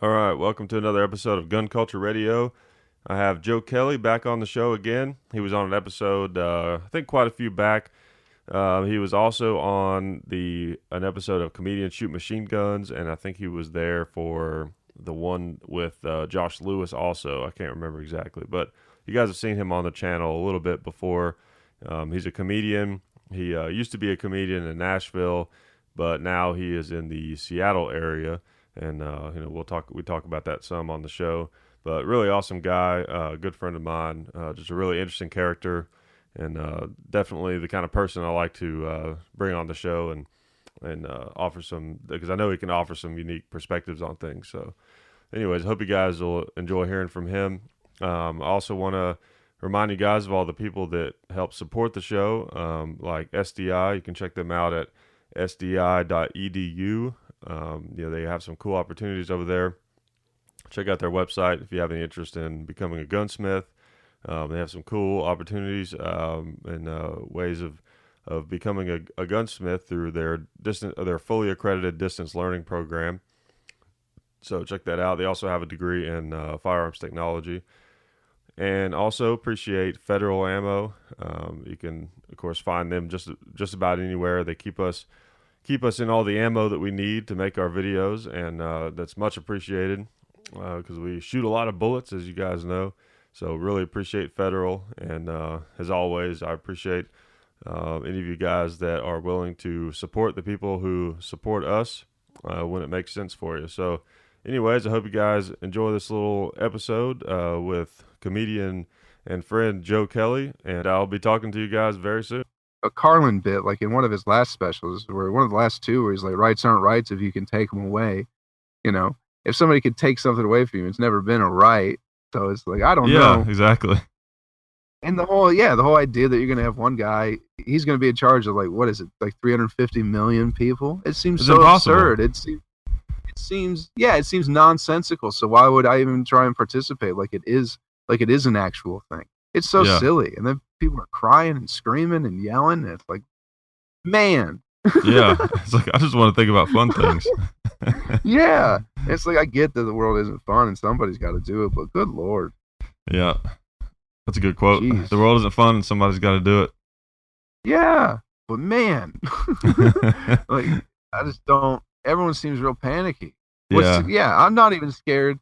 All right, welcome to another episode of Gun Culture Radio. I have Joe Kelley back on the show again. He was on an episode, I think quite a few back. He was also on an episode of Comedians Shoot Machine Guns, and I think he was there for the one with Josh Lewis also. I can't remember exactly, but you guys have seen him on the channel a little bit before. He's a comedian. He used to be a comedian in Nashville, but now he is in the Seattle area. And we talk about that some on the show, but really awesome guy, good friend of mine, just a really interesting character, and definitely the kind of person I like to bring on the show and offer some, because I know he can offer some unique perspectives on things. So, anyways, I hope you guys will enjoy hearing from him. I also want to remind you guys of all the people that help support the show, like SDI. You can check them out at sdi.edu. They have some cool opportunities over there. Check out their website if you have any interest in becoming a gunsmith. They have some cool opportunities and ways of becoming a gunsmith through their fully accredited distance learning program. So check that out. They also have a degree in firearms technology, and also appreciate Federal Ammo. You can of course find them just about anywhere. They keep us in all the ammo that we need to make our videos, and that's much appreciated because we shoot a lot of bullets, as you guys know. So really appreciate Federal, and as always, I appreciate any of you guys that are willing to support the people who support us when it makes sense for you. So anyways, I hope you guys enjoy this little episode with comedian and friend Joe Kelley, and I'll be talking to you guys very soon. A Carlin bit, like in one of his last specials, where one of the last two, where he's like, rights aren't rights if you can take them away. If somebody could take something away from you, it's never been a right. So it's like, I don't know. Yeah, exactly. And the whole idea that you're going to have one guy, he's going to be in charge of, like, what is it, like 350 million people? It seems so absurd. It seems nonsensical. So why would I even try and participate like it is an actual thing? It's so silly. And then people are crying and screaming and yelling. And it's like, man. Yeah. It's like, I just want to think about fun things. Yeah. It's like, I get that the world isn't fun and somebody's got to do it, but good Lord. Yeah. That's a good quote. Jeez. The world isn't fun and somebody's got to do it. Yeah. But man, like, I just don't, everyone seems real panicky. I'm not even scared.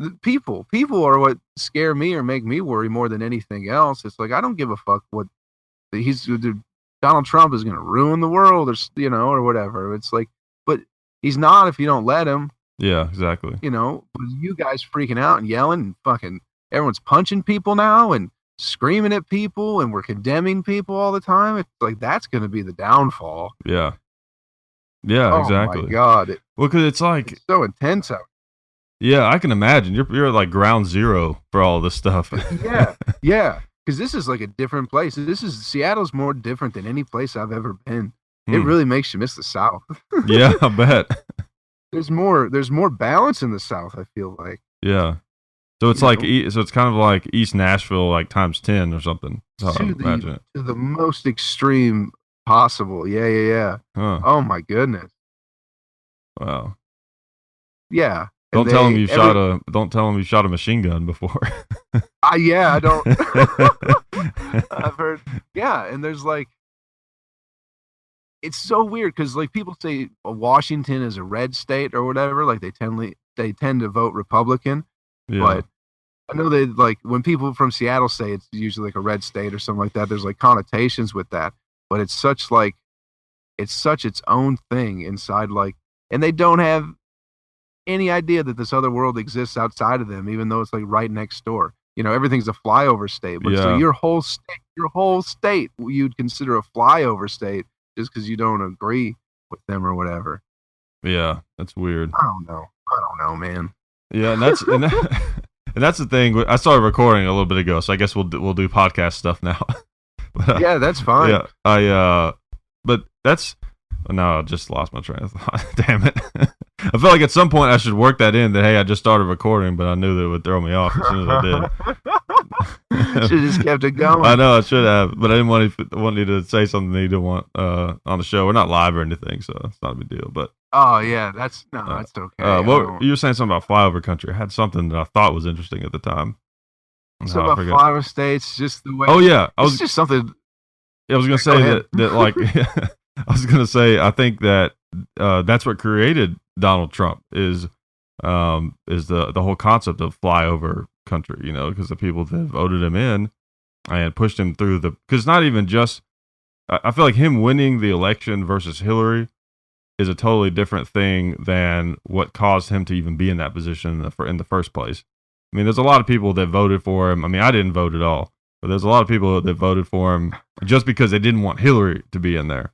The people are what scare me or make me worry more than anything else. It's like, I don't give a fuck what Donald Trump is going to ruin the world or whatever. It's like, but he's not if you don't let him. Yeah, exactly. You guys freaking out and yelling and fucking everyone's punching people now and screaming at people and we're condemning people all the time. It's like, that's going to be the downfall. Yeah. Yeah, exactly. Oh my God. Well, because it's like, it's so intense out. Yeah, I can imagine. You're like ground zero for all this stuff. Yeah. Because this is like a different place. Seattle's more different than any place I've ever been. It really makes you miss the South. Yeah, I bet. There's more balance in the South, I feel like. Yeah. So it's it's kind of like East Nashville, like times 10 or something. To the most extreme possible. Yeah. Huh. Oh my goodness. Wow. Yeah. Don't tell him you shot a machine gun before. I don't. I've heard. Yeah, and there's like, it's so weird because like people say Washington is a red state or whatever. Like they tend to vote Republican. Yeah. But I know they, like, when people from Seattle say it's usually like a red state or something like that, there's like connotations with that. But it's such its own thing inside, like, and they don't have any idea that this other world exists outside of them, even though it's like right next door. Everything's a flyover state, but so your whole state, you'd consider a flyover state just because you don't agree with them or whatever. Yeah, that's weird. I don't know, man. Yeah, and that's the thing. I started recording a little bit ago, so I guess we'll do podcast stuff now. But, yeah, that's fine. Yeah, but that's. No, I just lost my train of thought. Damn it. I felt like at some point I should work that in that, hey, I just started recording, but I knew that it would throw me off as soon as I did. Should have just kept it going. I know I should have, but I didn't want you to say something that you didn't want on the show. We're not live or anything, so it's not a big deal. But Oh yeah, that's okay. What you were saying something about flyover country? I had something that I thought was interesting at the time. So I about forgot. flyover states, just the way. Oh yeah, It's just something. I was gonna Go say ahead. that like I was gonna say I think that that's what created Donald Trump is the whole concept of flyover country. You know, because the people that voted him in and pushed him through because not even just I feel like him winning the election versus Hillary is a totally different thing than what caused him to even be in that position in the first place. I mean, there's a lot of people that voted for him. I mean, I didn't vote at all, but there's a lot of people that voted for him just because they didn't want Hillary to be in there.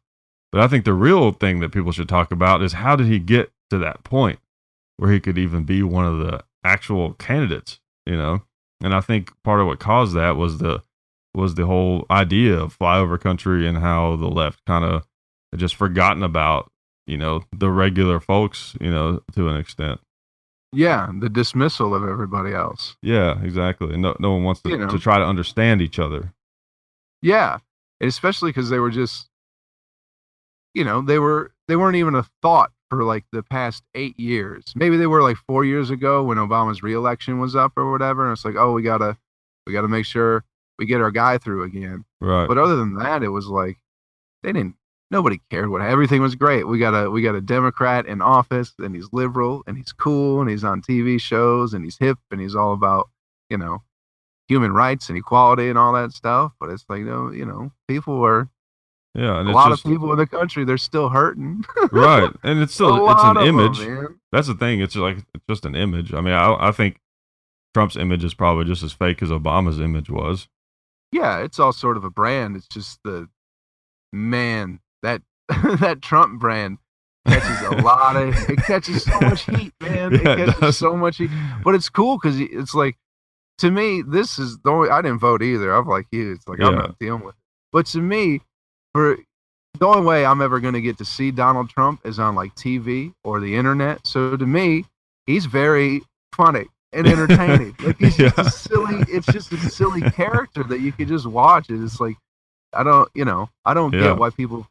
But I think the real thing that people should talk about is how did he get to that point where he could even be one of the actual candidates, you know? And I think part of what caused that was the whole idea of flyover country and how the left kind of just forgotten about, you know, the regular folks, you know, to an extent. Yeah, the dismissal of everybody else. Yeah, exactly. No one wants to try to understand each other. Yeah, and especially because they were just, they weren't even a thought for like the past 8 years. Maybe they were like 4 years ago when Obama's reelection was up or whatever, and it's like, oh, we gotta make sure we get our guy through again. Right. But other than that, it was like nobody cared everything was great. We got a Democrat in office, and he's liberal, and he's cool, and he's on TV shows, and he's hip, and he's all about, human rights and equality and all that stuff. But it's like, people are, and a lot of people in the country, they're still hurting. Right. And it's still, it's an image. Them, that's the thing. It's just an image. I mean, I think Trump's image is probably just as fake as Obama's image was. Yeah. It's all sort of a brand. It's just that that Trump brand catches it catches so much heat, man. Yeah, it catches so much heat. But it's cool because it's like, to me, this is the only, I didn't vote either. I'm like you. It's like, I'm not dealing with it. But to me, the only way I'm ever going to get to see Donald Trump is on like TV or the internet. So to me, he's very funny and entertaining. Like he's just it's just a silly character that you could just watch. It's like, I don't get why people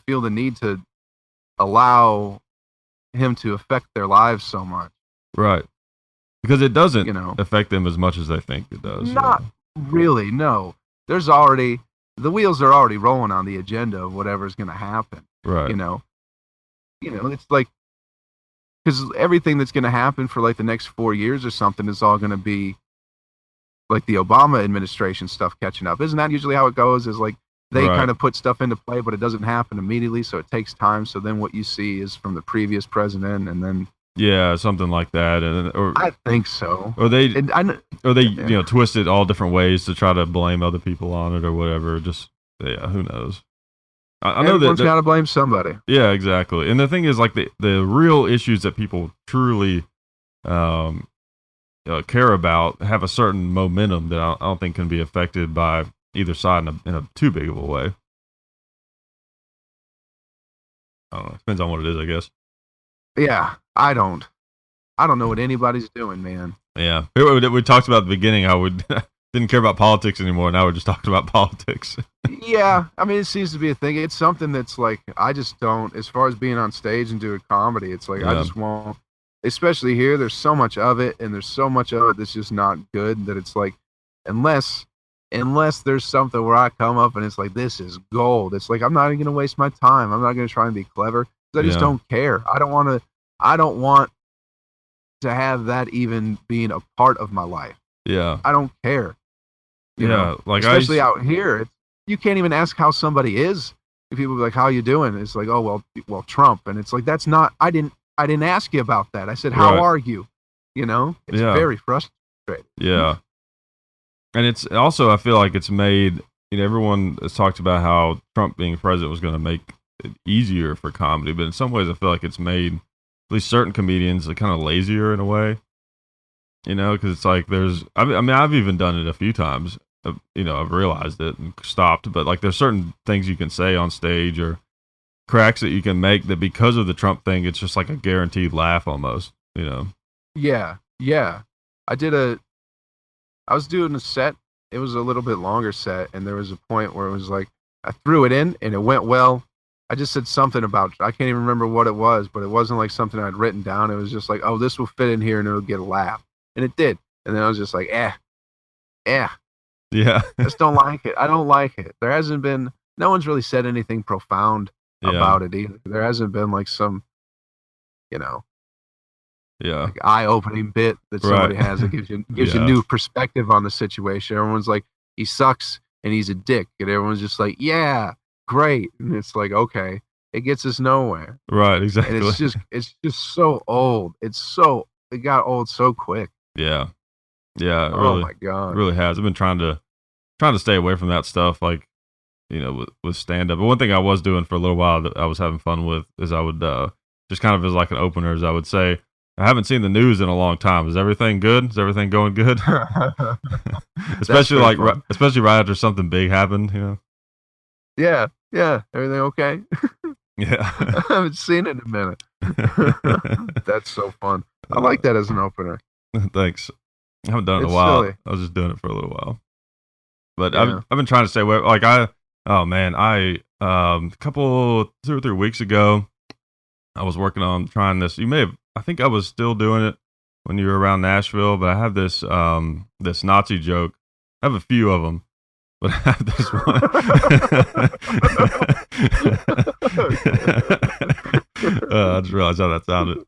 feel the need to allow him to affect their lives so much. Right. Because it doesn't affect them as much as they think it does. Not really, no. The wheels are already rolling on the agenda of whatever's going to happen. Right. It's like, because everything that's going to happen for like the next 4 years or something is all going to be like the Obama administration stuff catching up. Isn't that usually how it goes? Is like they kind of put stuff into play, but it doesn't happen immediately, so it takes time. So then what you see is from the previous president, and then something like that, I think so. Or they twist it all different ways to try to blame other people on it or whatever. Just who knows? I know everyone's got to blame somebody. Yeah, exactly. And the thing is, like the real issues that people truly care about have a certain momentum that I don't think can be affected by either side in a too big of a way. I don't know. Depends on what it is, I guess. Yeah, I don't know what anybody's doing, man. Yeah, we talked about at the beginning how we didn't care about politics anymore. Now we're just talking about politics. Yeah, I mean, it seems to be a thing. It's something that's like, I just don't, as far as being on stage and doing comedy, it's like, I just won't, especially here, there's so much of it, and there's so much of it that's just not good, that it's like, unless there's something where I come up and it's like, this is gold, it's like, I'm not even going to waste my time. I'm not going to try and be clever. I just don't care. I don't want to have that even being a part of my life. Yeah. I don't care. You know? Like especially out here, you can't even ask how somebody is. If people be like, "How you doing?" It's like, "Oh, well, Trump," and it's like, that's not. I didn't ask you about that. I said, "How are you?" It's very frustrating. Yeah. And it's also, I feel like it's made. Everyone has talked about how Trump being president was going to make it easier for comedy, but in some ways, I feel like it's made at least certain comedians kind of lazier in a way. Because it's like I've even done it a few times. I've realized it and stopped, but like there's certain things you can say on stage or cracks that you can make that because of the Trump thing, it's just like a guaranteed laugh almost. Yeah. I was doing a set. It was a little bit longer set, and there was a point where it was like I threw it in and it went well, I just said something about, I can't even remember what it was, but it wasn't like something I'd written down. It was just like, oh, this will fit in here and it'll get a laugh. And it did. And then I was just like, eh. Yeah. I just don't like it. I don't like it. There hasn't been, no one's really said anything profound about it either. There hasn't been like some, like eye-opening bit that somebody has that gives you new perspective on the situation. Everyone's like, he sucks and he's a dick, and everyone's just like, yeah, great. And it's like, okay, it gets us nowhere. Right, exactly. And it's just so old. It got old so quick. Yeah. Oh my God. It really has. I've been trying to stay away from that stuff, like, with stand up. But one thing I was doing for a little while that I was having fun with is I would just kind of as like an opener, as I would say, I haven't seen the news in a long time. Is everything good? Is everything going good? especially right after something big happened, Yeah. Everything okay? Yeah. I haven't seen it in a minute. That's so fun. I like that as an opener. Thanks. I haven't done it in a while. Silly. I was just doing it for a little while. But I've been trying to stay away. Like a couple 2 or 3 weeks ago, I was working on trying this. I think I was still doing it when you were around Nashville, but I have this this Nazi joke. I have a few of them, but I have this one. I just realized how that sounded.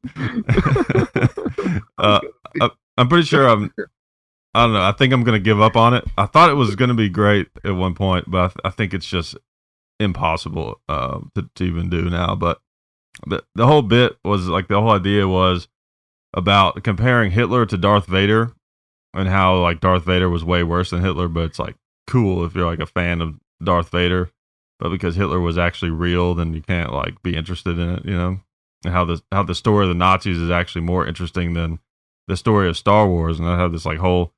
I'm pretty sure I don't know. I think I'm going to give up on it. I thought it was going to be great at one point, but I think it's just impossible to even do now. But the whole bit was like, the whole idea was about comparing Hitler to Darth Vader, and how like Darth Vader was way worse than Hitler, but it's like cool if you're like a fan of Darth Vader, but because Hitler was actually real, then you can't like be interested in it, and how the story of the Nazis is actually more interesting than the story of Star Wars. And I have this like whole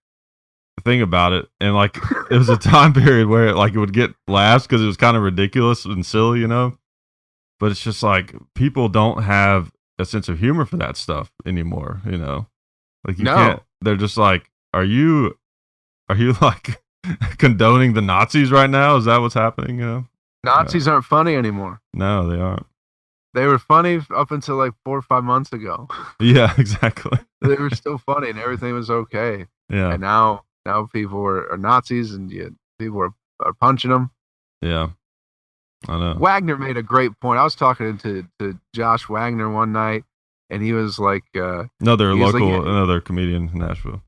thing about it, and like it was a time period where it would get laughs because it was kind of ridiculous and silly, but it's just like people don't have a sense of humor for that stuff anymore, like you can't. They're just like, are you like condoning the Nazis right now? Is that what's happening? Nazis aren't funny anymore. No, they aren't. They were funny up until like 4 or 5 months ago. Yeah, exactly. They were still funny and everything was okay. Yeah. And now people are Nazis, and people are punching them. Yeah, I know. Wagner made a great point. I was talking to Josh Wagner one night, and he was like, another comedian in Nashville.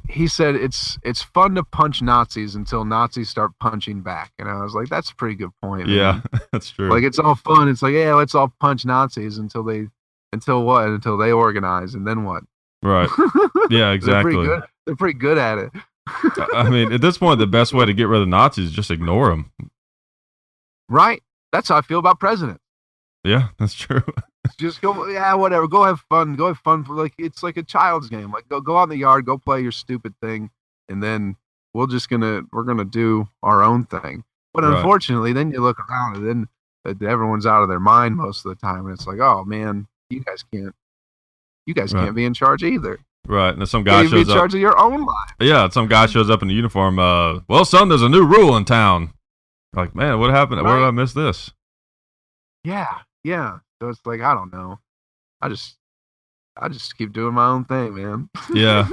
He said it's fun to punch Nazis until Nazis start punching back. And I was like, that's a pretty good point, man. Yeah, that's true. Like, it's all fun. It's like, yeah, let's all punch Nazis until they organize, and then what? Right. Yeah, exactly. They're pretty good at it. I mean, at this point, the best way to get rid of Nazis is just ignore them. Right. That's how I feel about presidents. Yeah, that's true. Just go, yeah, whatever. Go have fun. Like, it's like a child's game. Like, go out in the yard, go play your stupid thing, and then we're gonna do our own thing. But unfortunately, then you look around, and then everyone's out of their mind most of the time, and it's like, oh man, you guys can't be in charge either. Right, and then some guy shows up. Be in charge of your own life. Yeah, some guy shows up in a uniform. Well, son, there's a new rule in town. Like, man, what happened? Where did I miss this? Yeah. So it's like, I don't know. I just keep doing my own thing, man. Yeah,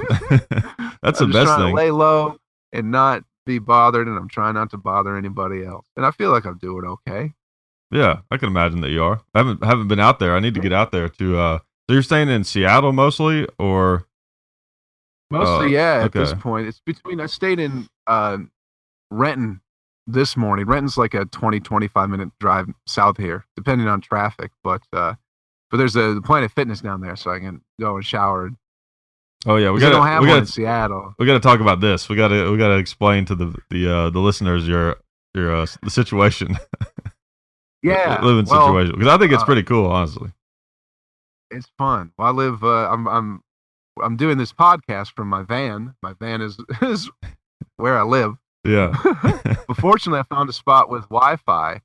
that's the best trying thing. To lay low and not be bothered, and I'm trying not to bother anybody else. And I feel like I'm doing okay. Yeah, I can imagine that you are. I haven't been out there. I need to get out there to. So you're staying in Seattle mostly, or? Mostly, yeah. At this point, it's between. I stayed in Renton this morning. Renton's like a 20-25 minute drive south here, depending on traffic. But there's the Planet Fitness down there, so I can go and shower. Oh yeah, we don't have one in Seattle. We got to talk about this. We got to explain to the listeners your the situation. Yeah, living situation, because I think it's pretty cool, honestly. It's fun. Well, I live. I'm doing this podcast from my van. My van is where I live. Yeah. But fortunately, I found a spot with Wi-Fi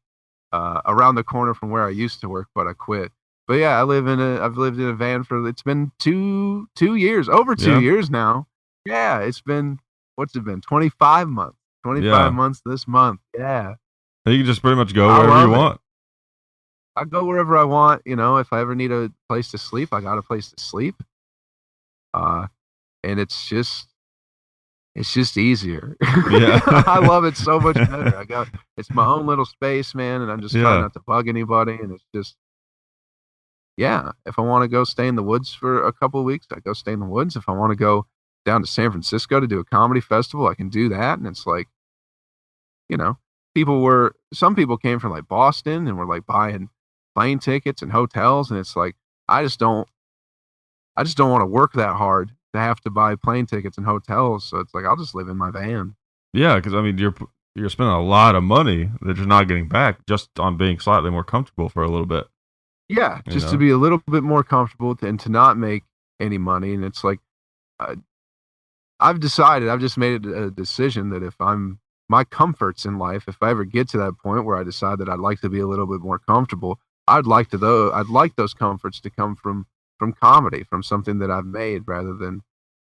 around the corner from where I used to work, but I quit. But yeah, I've lived in a van for, it's been two years, over 2 years now. Yeah, it's been, what's it been? 25 months. 25 months this month. Yeah. You can just pretty much go wherever you want. I go wherever I want. If I ever need a place to sleep, I got a place to sleep. Uh, and it's just easier. Yeah. I love it so much better. It's my own little space, man, and I'm just trying Yeah. not to bug anybody. And it's just, yeah. If I want to go stay in the woods for a couple of weeks, I go stay in the woods. If I want to go down to San Francisco to do a comedy festival, I can do that. And it's like, you know, some people came from like Boston and were like buying plane tickets and hotels, and it's like, I just don't, I just don't want to work that hard to have to buy plane tickets and hotels. So it's like, I'll just live in my van. Yeah, because I mean, you're spending a lot of money that you're not getting back just on being slightly more comfortable for a little bit. Yeah, You just to know? be a little bit more comfortable and to not make any money. And it's like, uh, I've just made a decision that if my comforts in life, if I ever get to that point where I decide that I'd like to be a little bit more comfortable, I'd like those comforts to come from comedy, from something that I've made, rather than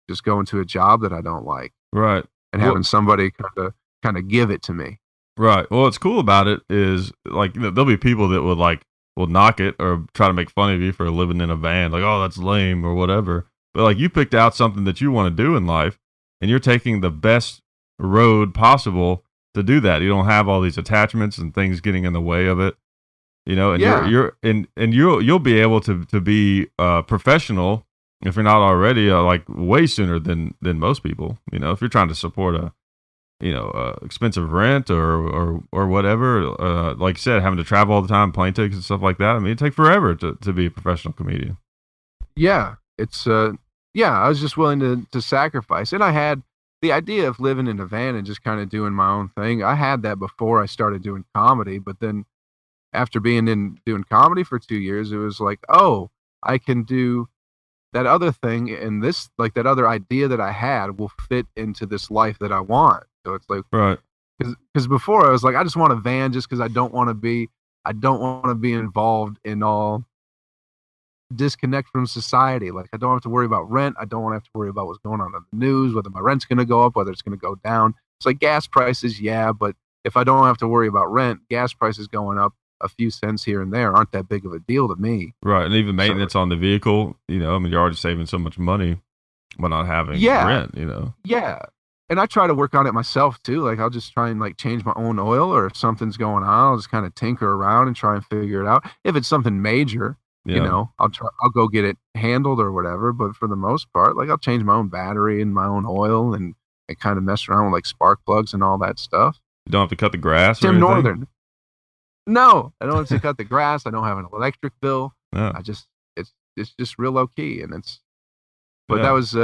just going to a job that I don't like Right. and Well, having somebody kind of give it to me. right. Well, what's cool about it is like there'll be people that will knock it or try to make fun of you for living in a van, like, oh, that's lame or whatever. But like you picked out something that you want to do in life, and you're taking the best road possible to do that. You don't have all these attachments and things getting in the way of it. And Yeah, you'll be able to be professional if you're not already, like way sooner than most people. If you're trying to support a expensive rent or whatever, like you said, having to travel all the time, plane tickets and stuff like that. I mean, it takes forever to be a professional comedian. yeah. I was just willing to sacrifice. And I had the idea of living in a van and just kind of doing my own thing. I had that before I started doing comedy, but then after being in doing comedy for 2 years, it was like, oh, I can do that other thing, and this, like, that other idea that I had will fit into this life that I want. So it's like, Right. because before I was like, I just want a van just because I don't want to be involved in all disconnect from society. Like, I don't have to worry about rent. I don't want to have to worry about what's going on in the news, whether my rent's going to go up, whether it's going to go down. It's like gas prices, yeah, but if I don't have to worry about rent, gas prices going up a few cents here and there aren't that big of a deal to me. Right. And even So maintenance on the vehicle, I mean, you're already saving so much money by not having yeah, rent. yeah. And I try to work on it myself too. Like, I'll just try and like change my own oil, or if something's going on, I'll just kind of tinker around and try and figure it out. If it's something major, Yeah. I'll go get it handled or whatever. But for the most part, like, I'll change my own battery and my own oil, and kind of mess around with like spark plugs and all that stuff. You don't have to cut the grass or Tim anything. Northern. No, I don't have to cut the grass. I don't have an electric bill. No. It's just real low key, and but Yeah. that was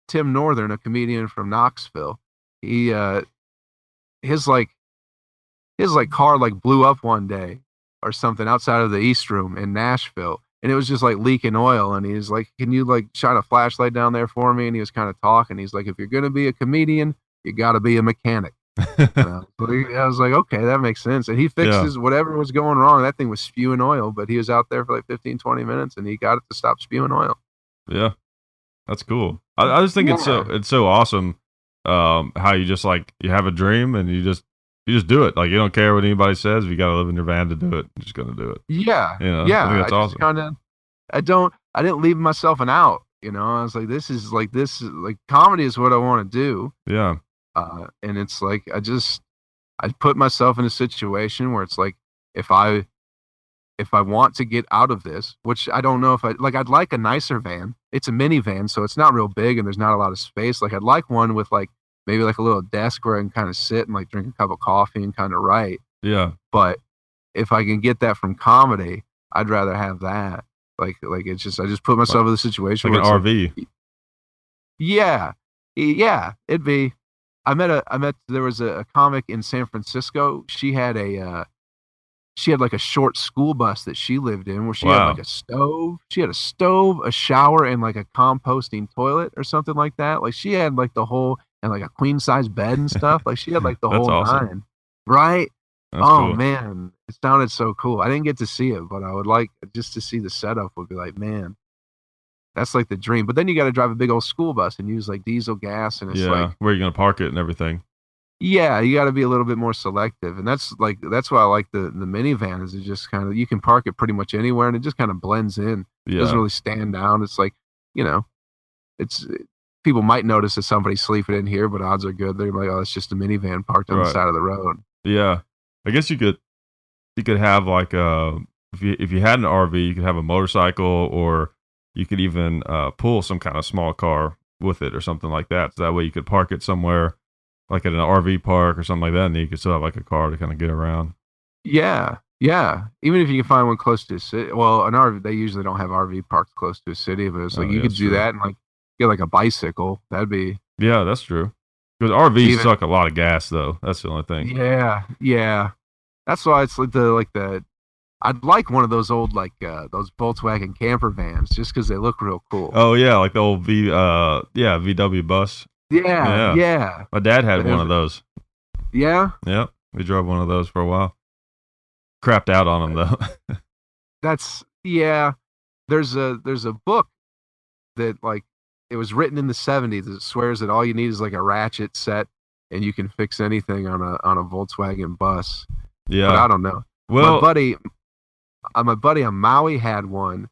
Tim Northern, a comedian from Knoxville. He his car like blew up one day or something outside of the East Room in Nashville, and it was just like leaking oil. And he's like, "Can you like shine a flashlight down there for me?" And he was kind of talking. He's like, "If you're gonna be a comedian, you got to be a mechanic." I was like, okay, that makes sense. And he fixes whatever was going wrong. That thing was spewing oil, but he was out there for like 15, 20 minutes, and he got it to stop spewing oil. Yeah. That's cool. I just think it's so awesome. How you just like you have a dream and you just do it. Like you don't care what anybody says. If you got to live in your van to do it, you're just gonna do it. Yeah, I yeah. think that's awesome. I didn't leave myself an out. I was like, this is like comedy is what I want to do. Yeah. And it's like I put myself in a situation where it's like, if I want to get out of this, which I don't know if I'd like a nicer van. It's a minivan, so it's not real big and there's not a lot of space. Like, I'd like one with like maybe like a little desk where I can kind of sit and like drink a cup of coffee and kind of write. Yeah. But if I can get that from comedy, I'd rather have that. Like it's just, I just put myself in the situation like where an RV. like, yeah, it'd be. There was a comic in San Francisco. She had like a short school bus that she lived in, where she had like a stove. She had a stove, a shower, and like a composting toilet or something like that. Like, she had like the whole, and like a queen size bed and stuff. Like, she had like the whole awesome. nine. Right? That's cool. Man, it sounded so cool. I didn't get to see it, but I would like just to see the setup. Would be like, man, that's like the dream. But then you got to drive a big old school bus and use like diesel gas, and it's like, where are you gonna park it and everything? Yeah, you got to be a little bit more selective, and that's why I like the minivan. Is it just kind of you can park it pretty much anywhere, and it just kind of blends in. Doesn't Yeah, really stand out. It's like, you know, it's people might notice that somebody's sleeping in here, but odds are good they're like, oh, it's just a minivan parked on the right. side of the road. Yeah, I guess you could have like if you had an RV, you could have a motorcycle, or you could even pull some kind of small car with it or something like that. So that way you could park it somewhere like at an RV park or something like that, and then you could still have like a car to kind of get around. Yeah, yeah. Even if you can find one close to a city, well, an RV they usually don't have RV parks close to a city, but it's like Oh you yeah, could that's do true. that and like get like a bicycle. That'd be Yeah, that's true. Because RVs even. suck a lot of gas though. That's the only thing. Yeah, yeah. That's why it's like the I'd like one of those old those Volkswagen camper vans just because they look real cool. Oh yeah, like the old VW bus. Yeah, Yeah, yeah. my dad had one There's, of those. yeah, Yep, we drove one of those for a while. Crapped out on them though. that's yeah. There's a book that like it was written in the 70s that swears that all you need is like a ratchet set and you can fix anything on a Volkswagen bus. But Yeah. I don't know. My Well, buddy my buddy on Maui had one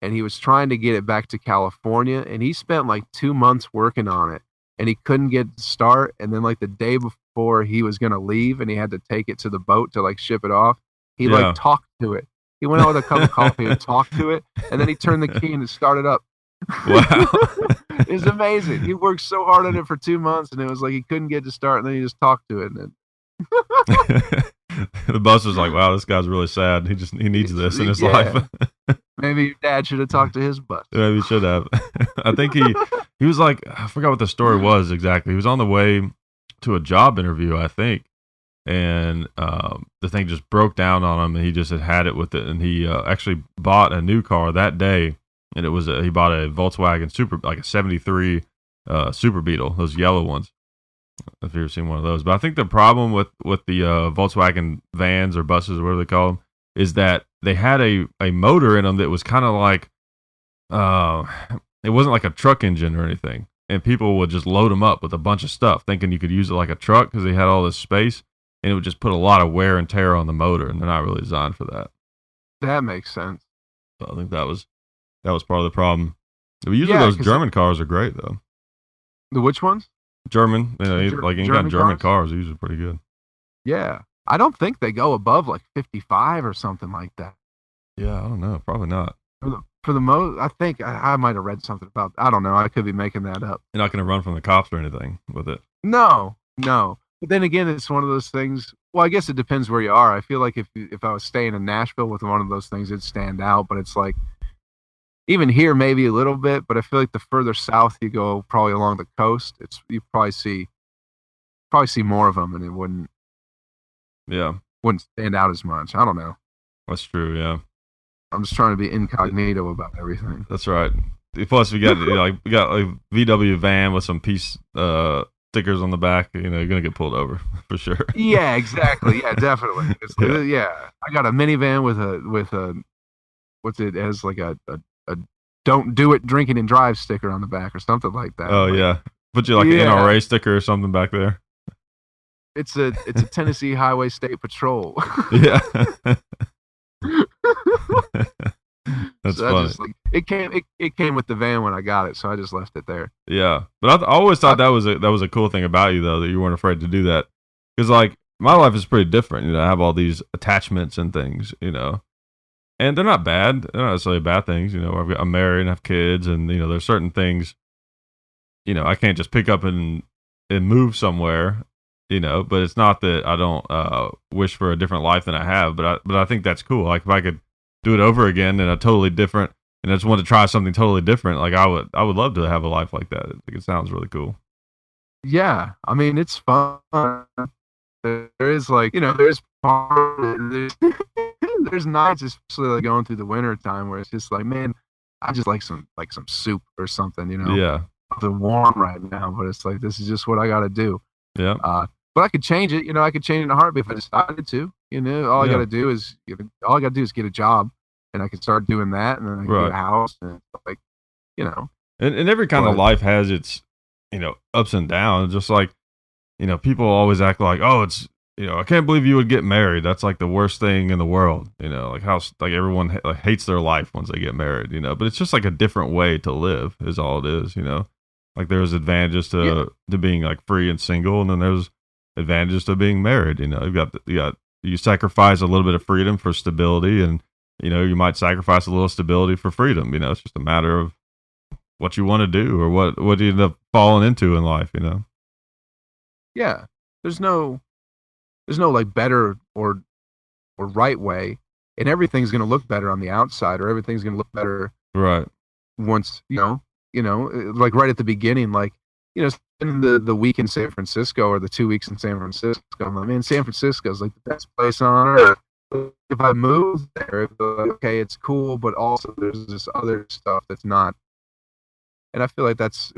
and he was trying to get it back to California and he spent like 2 months working on it and he couldn't get it to start. And then like the day before he was gonna leave and he had to take it to the boat to like ship it off, he like yeah. talked to it. He went out with a cup of coffee and talked to it, and then he turned the key and it started up. Wow. It's amazing. He worked so hard on it for 2 months and it was like he couldn't get it to start and then he just talked to it and then The bus was like, "Wow, this guy's really sad. He needs this in his yeah. life." Maybe your dad should have talked to his bus. Maybe he should have. I think he was like, I forgot what the story was exactly. He was on the way to a job interview, I think, and the thing just broke down on him, and he just had it with it, and he actually bought a new car that day, and he bought a Volkswagen Super, like a '73 Super Beetle, those yellow ones. If you've ever seen one of those, but I think the problem with the Volkswagen vans or buses or whatever they call them is that they had a motor in them that was kind of like uh, it wasn't like a truck engine or anything, and people would just load them up with a bunch of stuff, thinking you could use it like a truck because they had all this space, and it would just put a lot of wear and tear on the motor, and they're not really designed for that. That makes sense. So I think that was part of the problem. But usually Yeah, those because German cars are great though. the which ones? German, like any kind German of German cars? cars are usually pretty good. Yeah. I don't think they go above like 55 or something like that. Yeah, I don't know, probably not. For the most, I think I might have read something about. I don't know. I could be making that up. You're not going to run from the cops or anything with it. No, no. But then again, it's one of those things. Well, I guess it depends where you are. I feel like if I was staying in Nashville with one of those things, it'd stand out. But it's like even here, maybe a little bit. But I feel like the further south you go, probably along the coast, it's you probably see more of them, and it Yeah, wouldn't stand out as much. I don't know. that's true. Yeah, I'm just trying to be incognito about everything. that's right. Plus, we got a VW van with some peace stickers on the back. You're gonna get pulled over for sure. Yeah, exactly. Yeah, definitely. Yeah. Yeah. I got a minivan with a what's it as like a "Don't do it, drinking and drive" sticker on the back or something like that. Oh Like, yeah, put you like an yeah, NRA sticker or something back there. it's a Tennessee Highway State Patrol. Yeah, that's So I funny. just like it came with the van when I got it, so I just left it there. Yeah, but I always thought that was a cool thing about you though, that you weren't afraid to do that, because like my life is pretty different. I have all these attachments and things, and they're not bad. They're not necessarily bad things. I'm married and have kids, and there's certain things. I can't just pick up and move somewhere. But it's not that I don't wish for a different life than I have. But I think that's cool. Like if I could do it over again in a totally different, and I just want to try something totally different, like I would love to have a life like that. I think it sounds really cool. Yeah, I mean it's fun. There is like there's part there's nights, especially like going through the winter time, where it's just like, man, I just like some soup or something, Yeah, something warm right now. But it's like this is just what I got to do. yeah, But I could change it. I could change it in a heartbeat if I decided to. All I got yeah. to do is get a job, and I can start doing that, and then I can get Right. a house, and like, you know. And every kind of But life has its ups and downs. Just like people always act like, oh, it's, I can't believe you would get married. That's like the worst thing in the world. Like how like everyone like hates their life once they get married. But it's just like a different way to live is all it is. Like there's advantages to being like free and single, and then there's advantages to being married. You sacrifice a little bit of freedom for stability, and you might sacrifice a little stability for freedom. It's just a matter of what you want to do or what you end up falling into in life. Yeah, there's no like better or right way, and everything's going to look better on the outside, or everything's going to look better right once like right at the beginning, like spending the week in San Francisco or the 2 weeks in San Francisco. I'm like, man, San Francisco is like the best place on earth. If I move there, okay, it's cool, but also there's this other stuff that's not. And I feel like that's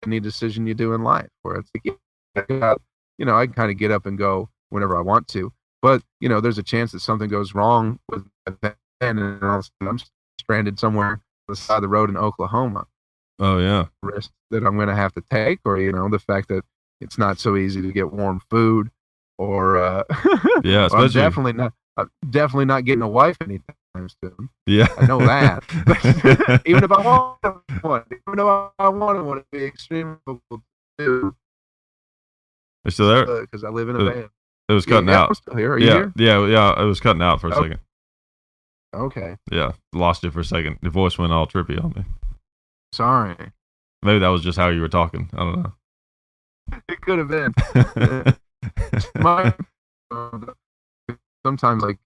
any decision you do in life, where it's like, I can kind of get up and go whenever I want to, but there's a chance that something goes wrong with the van, and all of a sudden I'm stranded somewhere on the side of the road in Oklahoma. Oh yeah, risk that I'm going to have to take, or the fact that it's not so easy to get warm food, or yeah, I'm definitely not getting a wife anytime soon. Yeah, I know that. Even if I want one, it would be extremely difficult to do. Are you still there? Because I live in a van. It was cutting out. I'm still here. Are you here? Yeah. It was cutting out for a second. Okay. Yeah, lost you for a second. Your voice went all trippy on me. Sorry. Maybe that was just how you were talking. I don't know. It could have been. Sometimes like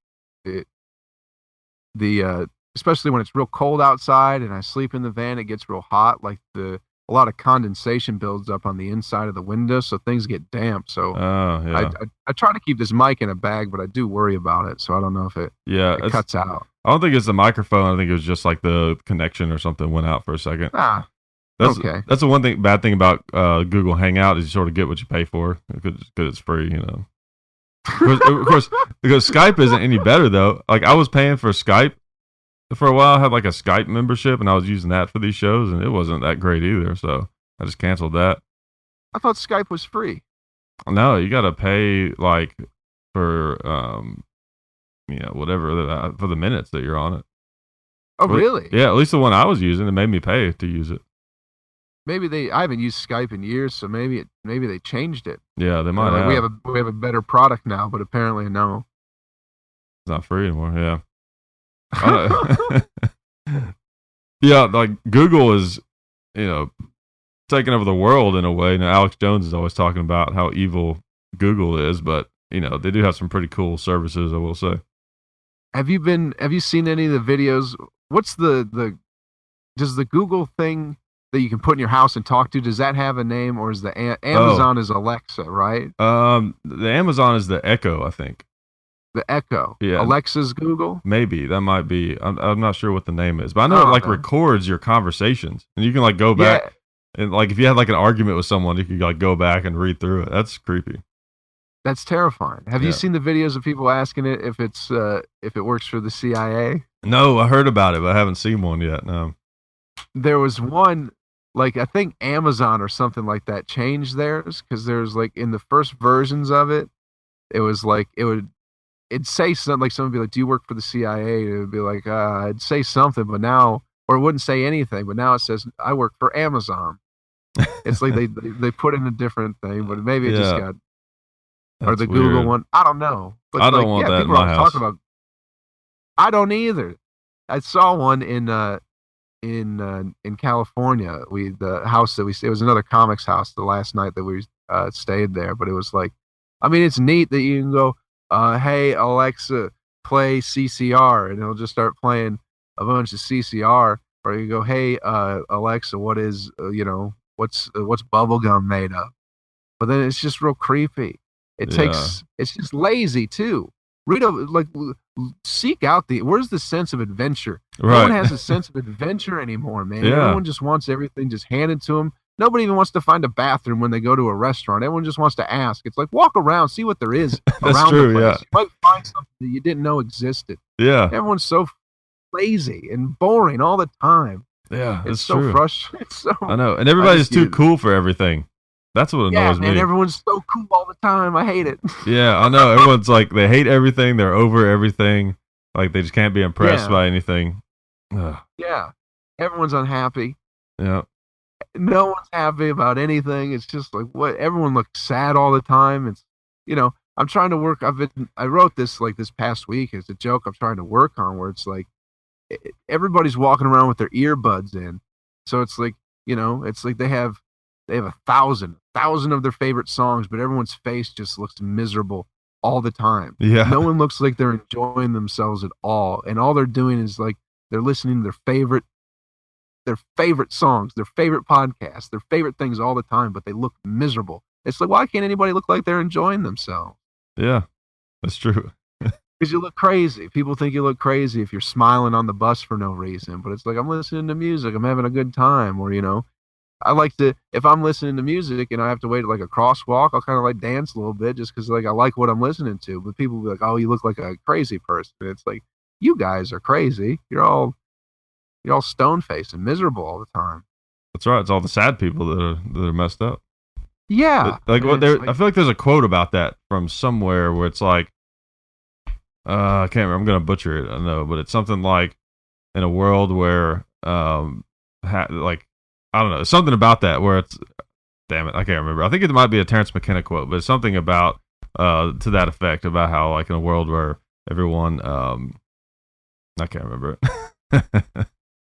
especially when it's real cold outside and I sleep in the van, it gets real hot. Like a lot of condensation builds up on the inside of the window, so things get damp. So I try to keep this mic in a bag, but I do worry about it. So I don't know if it cuts out. I don't think it's the microphone. I think it was just like the connection or something went out for a second. Okay. That's the bad thing about Google Hangout is you sort of get what you pay for because it's free, Of course, because Skype isn't any better though. Like I was paying for Skype for a while. I had like a Skype membership, and I was using that for these shows, and it wasn't that great either. So I just canceled that. I thought Skype was free. No, you got to pay like for whatever for the minutes that you're on it. Oh, really? Yeah, at least the one I was using, it made me pay to use it. Maybe I haven't used Skype in years, so maybe they changed it. Yeah, they might have. We have a better product now, but apparently no. It's not free anymore. Yeah. Yeah, like Google is, taking over the world in a way. Now, Alex Jones is always talking about how evil Google is, but they do have some pretty cool services, I will say. Have you seen any of the videos? What's does the Google thing that you can put in your house and talk to, does that have a name, or is the Amazon is Alexa, right? The Amazon is the Echo, I think. The Echo. Yeah. Alexa's Google? Maybe. That might be. I'm not sure what the name is, but I know it records your conversations, and you can like go back and like if you had like an argument with someone, you could like go back and read through it. That's creepy. That's terrifying. Have you seen the videos of people asking it if it works for the CIA? No, I heard about it, but I haven't seen one yet. No. There was one, like I think Amazon or something like that changed theirs, because there's like in the first versions of it, it was like it'd say something like, someone would be like, "Do you work for the CIA?" It would be like, "I'd say something," but now, or it wouldn't say anything, but now it says, "I work for Amazon." It's like they put in a different thing, but maybe it just got. Or the weird. Google one, I don't know. But I don't want that in my house. I don't either. I saw one in California. The house that it was another comics house. The last night that we stayed there, but it was like, I mean, it's neat that you can go, "Hey Alexa, play CCR," and it'll just start playing a bunch of CCR. Or you go, "Hey Alexa, what is what's bubblegum made of?" But then it's just real creepy. It's just lazy too. Seek out where's the sense of adventure? Right. No one has a sense of adventure anymore, man. Yeah. Everyone just wants everything just handed to them. Nobody even wants to find a bathroom when they go to a restaurant. Everyone just wants to ask. It's like, walk around, see what there is around the place. Yeah. You might find something that you didn't know existed. Yeah. Everyone's so lazy and boring all the time. Yeah, it's so frustrating. I know. And everybody's too cool for everything. That's what Yeah, annoys man, me. everyone's so cool all the time. I hate it. Yeah, I know. Everyone's like, they hate everything. They're over everything. Like, they just can't be impressed Yeah, by anything. Ugh. yeah. Everyone's unhappy. Yeah. No one's happy about anything. It's just like what everyone looks sad all the time. It's I'm trying to work. I wrote this like this past week. It's a joke I'm trying to work on where it's like everybody's walking around with their earbuds in. So it's like, it's like they have a thousand of their favorite songs, but everyone's face just looks miserable all the time. Yeah. No one looks like they're enjoying themselves at all. And all they're doing is like they're listening to their favorite songs, their favorite podcasts, their favorite things all the time, but they look miserable. It's like, why can't anybody look like they're enjoying themselves? Yeah, that's true. Because you look crazy. People think you look crazy if you're smiling on the bus for no reason. But it's like, I'm listening to music. I'm having a good time. Or, I like to, if I'm listening to music and I have to wait at like a crosswalk, I'll kind of like dance a little bit just because like I like what I'm listening to. But people will be like, oh, you look like a crazy person. And it's like, you guys are crazy. You're all stone faced and miserable all the time. That's right. It's all the sad people that are messed up. Yeah. Like what I feel like there's a quote about that from somewhere where it's like, I can't remember. I'm gonna butcher it. I know, but it's something like, in a world where, like, I don't know, something about that where it's, damn it, I can't remember. I think it might be a Terrence McKenna quote, but it's something about, to that effect, about how like in a world where everyone, I can't remember it.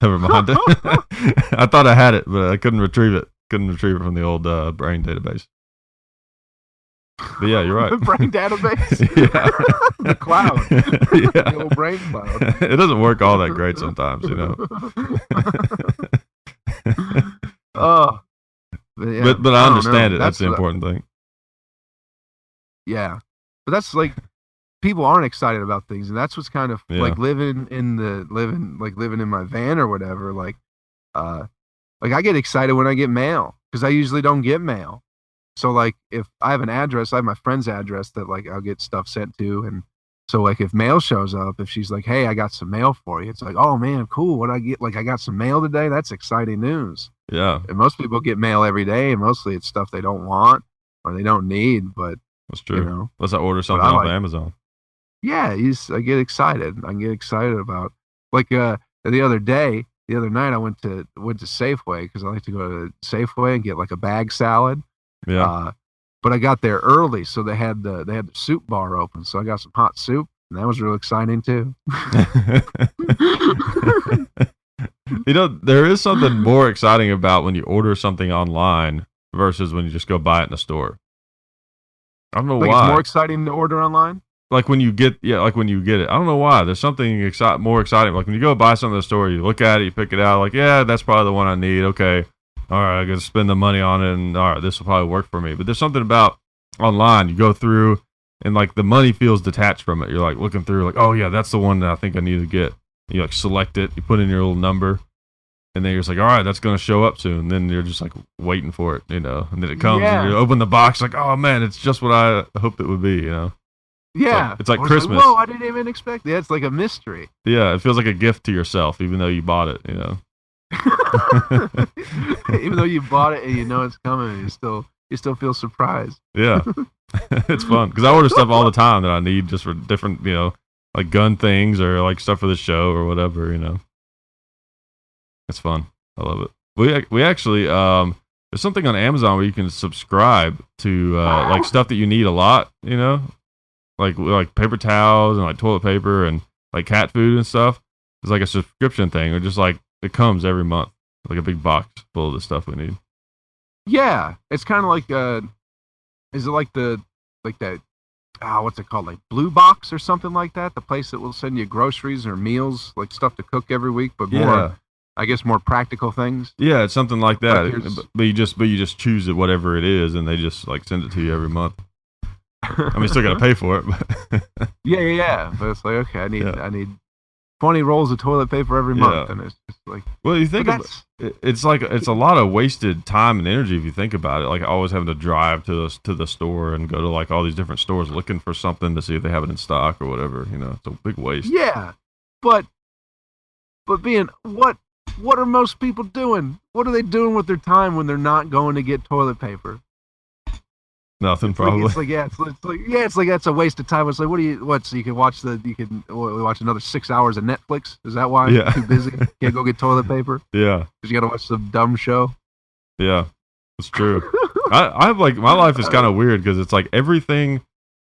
Never mind. I thought I had it, but I couldn't retrieve it. Couldn't retrieve it from the old brain database. But yeah, you're right. The brain database? Yeah. The cloud. Yeah. The old brain cloud. It doesn't work all that great sometimes, Oh. Yeah, but I understand it. That's the important thing. Yeah. But that's like, people aren't excited about things, and that's what's kind of like living in my van or whatever. Like I get excited when I get mail because I usually don't get mail. So like if I have an address, I have my friend's address that like I'll get stuff sent to, and so like if mail shows up, if she's like, "Hey, I got some mail for you," it's like, "Oh man, cool! What I get? Like I got some mail today. That's exciting news." Yeah. And most people get mail every day, and mostly it's stuff they don't want or they don't need. But that's true. Let's order something off of Amazon. Yeah, I get excited. I get excited about like the other night I went to Safeway because I like to go to Safeway and get like a bag salad. Yeah. But I got there early, so they had the soup bar open, so I got some hot soup, and that was real exciting too. There is something more exciting about when you order something online versus when you just go buy it in a store. I don't know why. It's more exciting to order online? Like when you get it. I don't know why. There's something more exciting. Like when you go buy something in the store, you look at it, you pick it out, like, yeah, that's probably the one I need. Okay. All right, I got to spend the money on it, and all right, this will probably work for me. But there's something about online. You go through, and like the money feels detached from it. You're like looking through, like, oh yeah, that's the one that I think I need to get. You like select it, you put in your little number, and then you're just like, all right, that's going to show up soon. And then you're just like waiting for it, and then it comes, and you open the box, like, oh man, it's just what I hoped it would be, Yeah. It's like Christmas. Like, whoa, I didn't even expect that. It's like a mystery. Yeah, it feels like a gift to yourself, even though you bought it, Even though you bought it and you know it's coming, you still feel surprised. Yeah. It's fun because I order stuff all the time that I need just for different, like gun things or like stuff for the show or whatever, It's fun. I love it. We actually there's something on Amazon where you can subscribe to like stuff that you need a lot, like paper towels and like toilet paper and like cat food and stuff. It's like a subscription thing, or just like it comes every month, like a big box full of the stuff we need. Yeah, it's kind of like is it like that? What's it called? Like Blue Box or something like that? The place that will send you groceries or meals, like stuff to cook every week, but more, I guess, more practical things. Yeah, it's something like that. But you just choose it, whatever it is, and they just like send it to you every month. I mean, still got to pay for it. But yeah. But it's like, okay, I need 20 rolls of toilet paper every month, and it's just like. Well, you think it's like it's a lot of wasted time and energy if you think about it. Like always having to drive to the store and go to like all these different stores looking for something to see if they have it in stock or whatever. It's a big waste. Yeah, but what are most people doing? What are they doing with their time when they're not going to get toilet paper? Nothing, It's like probably. it's like yeah, it's like that's a waste of time. It's like so you can watch another 6 hours of Netflix. Is that why you're Yeah. too busy? Can't go get toilet paper Yeah. because you got to watch some dumb show. Yeah. It's true. I have like my life is kind of weird because it's like everything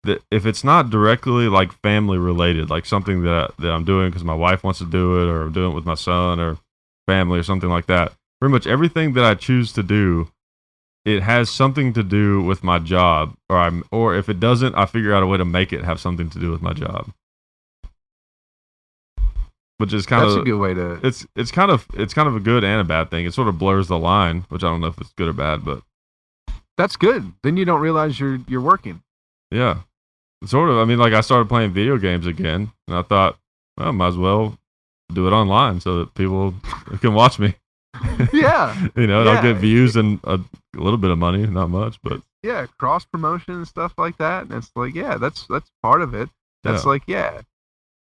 that if it's not directly like family related, like something that I'm doing because my wife wants to do it, or I'm doing it with my son or family or something like that. Pretty much everything that I choose to do, it has something to do with my job, or if it doesn't, I figure out a way to make it have something to do with my job. Which is kind That's a of good way to. it's kind of a good and a bad thing. It sort of blurs the line, which I don't know if it's good or bad, but That's good. Then you don't realize you're working. yeah. Sort of. I mean, like I started playing video games again, and I thought, well, I might as well do it online so that people can watch me. Yeah. And I'll get views and a little bit of money, not much, but Yeah, cross promotion and stuff like that. And it's like, yeah, that's part of it. That's yeah. like, yeah,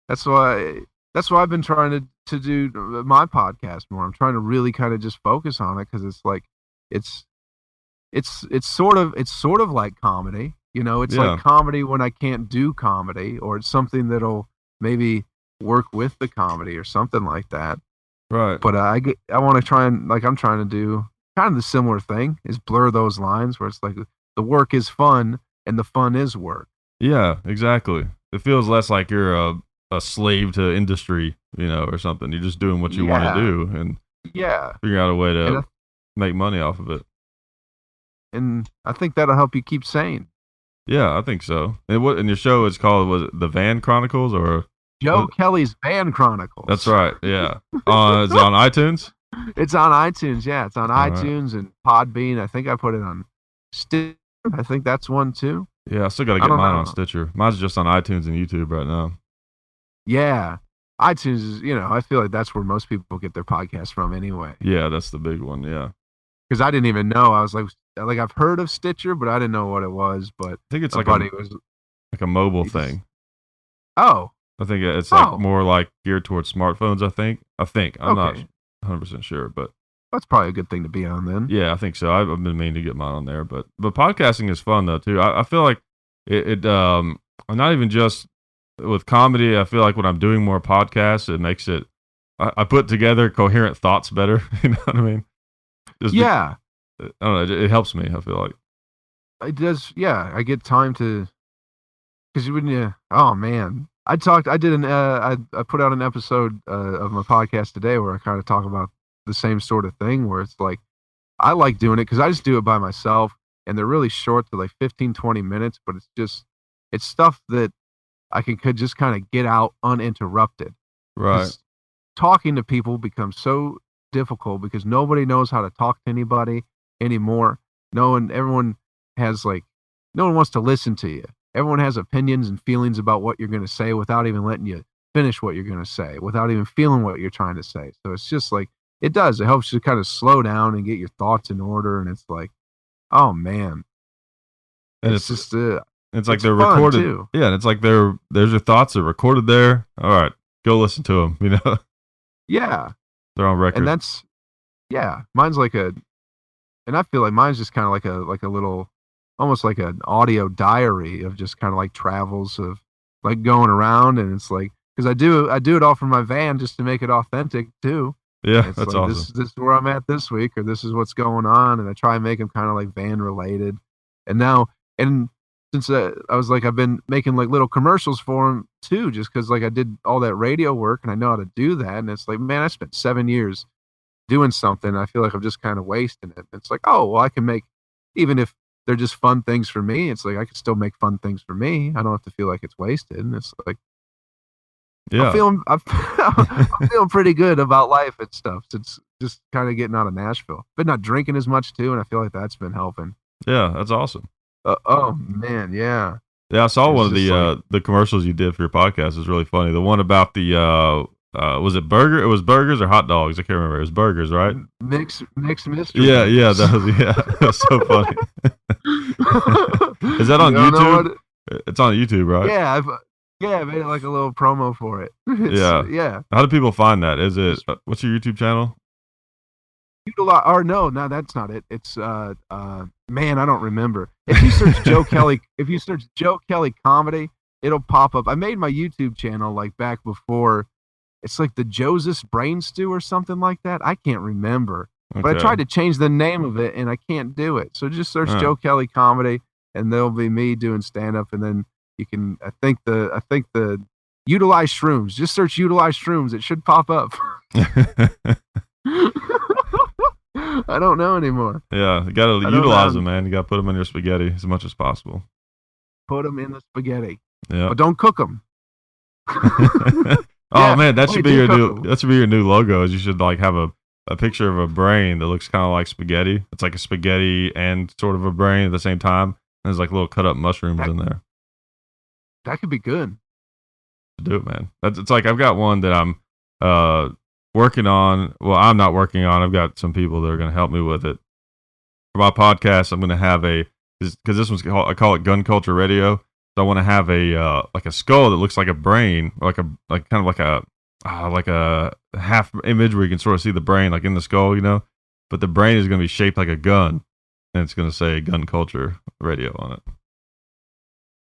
that's why I've been trying to do my podcast more. I'm trying to really kind of just focus on it because it's like it's it's sort of like comedy. It's Yeah. like comedy when I can't do comedy, or it's something that'll maybe work with the comedy or something like that. Right. But I want to try and like I'm trying to do kind of the similar thing is blur those lines where it's like the work is fun and the fun is work. Yeah, exactly. It feels less like you're a slave to industry, or something. You're just doing what you want to do and Yeah. figure out a way And to make money off of it. I think that'll help you keep sane. Yeah, I think so. And your show is called, was it the Van Chronicles or Joe Kelley's Van Chronicles. That's right. Yeah. Is it on iTunes? It's on iTunes. Yeah, it's on All right. iTunes and Podbean. I think I put it on Stitcher. I think that's one too. Yeah, I still got to get mine on Stitcher. Mine's just on iTunes and YouTube right now. Yeah. iTunes is, I feel like that's where most people get their podcasts from anyway. Yeah, that's the big one. Yeah. Because I didn't even know. I was like I've heard of Stitcher, but I didn't know what it was. But I think it's like a mobile thing. Oh. I think it's like more like geared towards smartphones, I think. I'm not 100% sure, but that's probably a good thing to be on then. Yeah, I think so. I've been meaning to get mine on there, but podcasting is fun though too. I feel like I'm not even just with comedy. I feel like when I'm doing more podcasts, it makes it. I put together coherent thoughts better. You know what I mean? I don't know. It helps me. I feel like it does. Yeah, I get time to. Because when you, oh man, I put out an episode of my podcast today where I kind of talk about the same sort of thing where it's like, I like doing it because I just do it by myself and they're really short. They're like 15, 20 minutes, but it's stuff that I could just kind of get out uninterrupted. Right. Talking to people becomes so difficult because nobody knows how to talk to anybody anymore. Everyone wants to listen to you. Everyone has opinions and feelings about what you're going to say without even letting you finish what you're going to say, without even feeling what you're trying to say. So it's just like, it helps you kind of slow down and get your thoughts in order. And it's like, oh man. And it's just, it's like they're recorded too. Yeah. And it's like there's your thoughts are recorded there. All right, go listen to them, Yeah. They're on record. And that's, yeah, mine's and I feel like mine's just kind of like a little, almost like an audio diary of just kind of like travels of like going around. And it's like, because I do it all from my van just to make it authentic too. Yeah, that's like, awesome. This is where I'm at this week, or this is what's going on. And I try and make them kind of like van related. And since I was like, I've been making like little commercials for them too, just because like I did all that radio work and I know how to do that. And it's like, man, I spent 7 years doing something. I feel like I'm just kind of wasting it. It's like, oh, well, I can make, even if they're just fun things for me, it's like I can still make fun things for me. I don't have to feel like it's wasted. And it's like, yeah, I'm feeling pretty good about life and stuff. It's just kind of getting out of Nashville, but not drinking as much too. And I feel like that's been helping. Yeah, that's awesome. Oh man, yeah. Yeah, I saw one of the commercials you did for your podcast. Is really funny. The one about the was it burger? It was burgers or hot dogs? I can't remember. It was burgers, right? Mix mystery. Yeah, that was so funny. Is that on YouTube? It's on YouTube, right? Yeah, I made it like a little promo for it. Yeah. How do people find that? Is it what's your YouTube channel? no, that's not it. It's man, I don't remember. If you search Joe Kelley, if you search Joe Kelley comedy, it'll pop up. I made my YouTube channel like back before. It's like the Joseph Brain Stew or something like that. I can't remember. But I Okay. tried to change the name of it and I can't do it. So just search Joe Kelley comedy and there'll be me doing stand up, and then you can I think the utilize shrooms. Just search utilize shrooms. It should pop up. I don't know anymore. Yeah, you got to utilize them, man. You got to put them in your spaghetti as much as possible. Put them in the spaghetti. Yeah. But don't cook them. Oh man, that should be your new logo. Is you should like have a picture of a brain that looks kind of like spaghetti. It's like a spaghetti and sort of a brain at the same time. And there's like little cut up mushrooms in there. That could be good. Do it, man. It's like I've got one that I'm working on. Well, I'm not working on. I've got some people that are going to help me with it. For my podcast, I'm going to have because this one's I call it Gun Culture Radio. So I want to have like a skull that looks like a brain, like kind of like a half image where you can sort of see the brain like in the skull, but the brain is going to be shaped like a gun, and it's going to say Gun Culture Radio on it.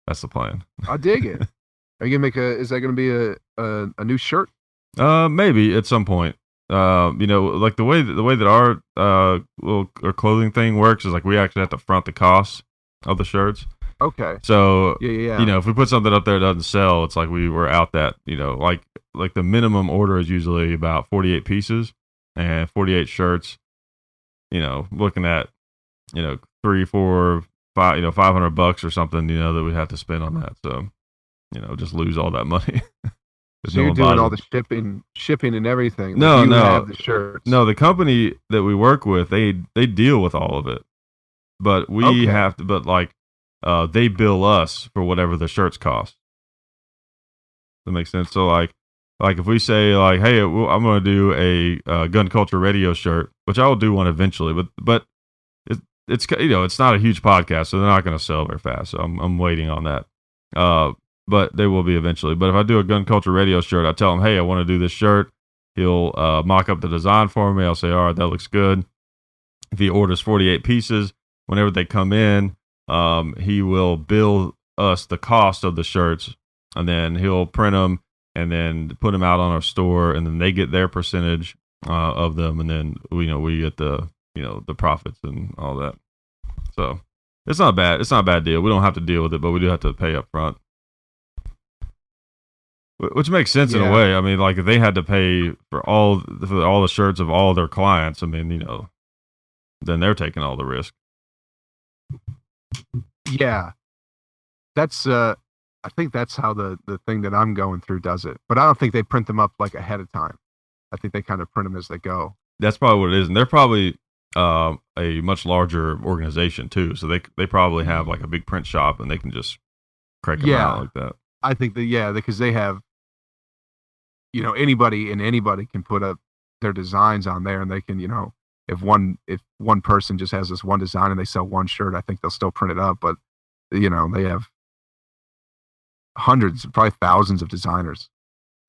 That's the plan. I dig it. Are you gonna is that gonna be a new shirt? Maybe at some point. Like the way that our little our clothing thing works is like we actually have to front the costs of the shirts. Okay. So yeah. If we put something up there that doesn't sell, it's like we were out that, like the minimum order is usually about 48 pieces and 48 shirts, looking at, 3, 4, 5, $500 or something, that we have to spend on that. So, just lose all that money. So you're doing all the shipping and everything. No, have the shirts. No, the company that we work with, they deal with all of it, but we have to, they bill us for whatever the shirts cost. That makes sense. So like if we say like, hey, I'm going to do a Gun Culture Radio shirt, which I will do one eventually, but it's it's not a huge podcast, so they're not going to sell very fast. So I'm waiting on that. But they will be eventually. But if I do a Gun Culture Radio shirt, I tell him, hey, I want to do this shirt. He'll mock up the design for me. I'll say, all right, that looks good. If he orders 48 pieces, whenever they come in, he will bill us the cost of the shirts, and then he'll print them and then put them out on our store, and then they get their percentage of them, and then we get the the profits and all that. So it's not bad. It's not a bad deal. We don't have to deal with it, but we do have to pay up front. Which makes sense in a way. I mean, like if they had to pay for all the shirts of all their clients, I mean, then they're taking all the risk. Yeah, that's I think that's how the thing that I'm going through does it. But I don't think they print them up like ahead of time. I think they kind of print them as they go. That's probably what it is, and they're probably a much larger organization too. So they probably have like a big print shop, and they can just crank them out like that. I think because they have. Anybody can put up their designs on there, and they can, if one person just has this one design and they sell one shirt, I think they'll still print it up. But, they have hundreds, probably thousands of designers.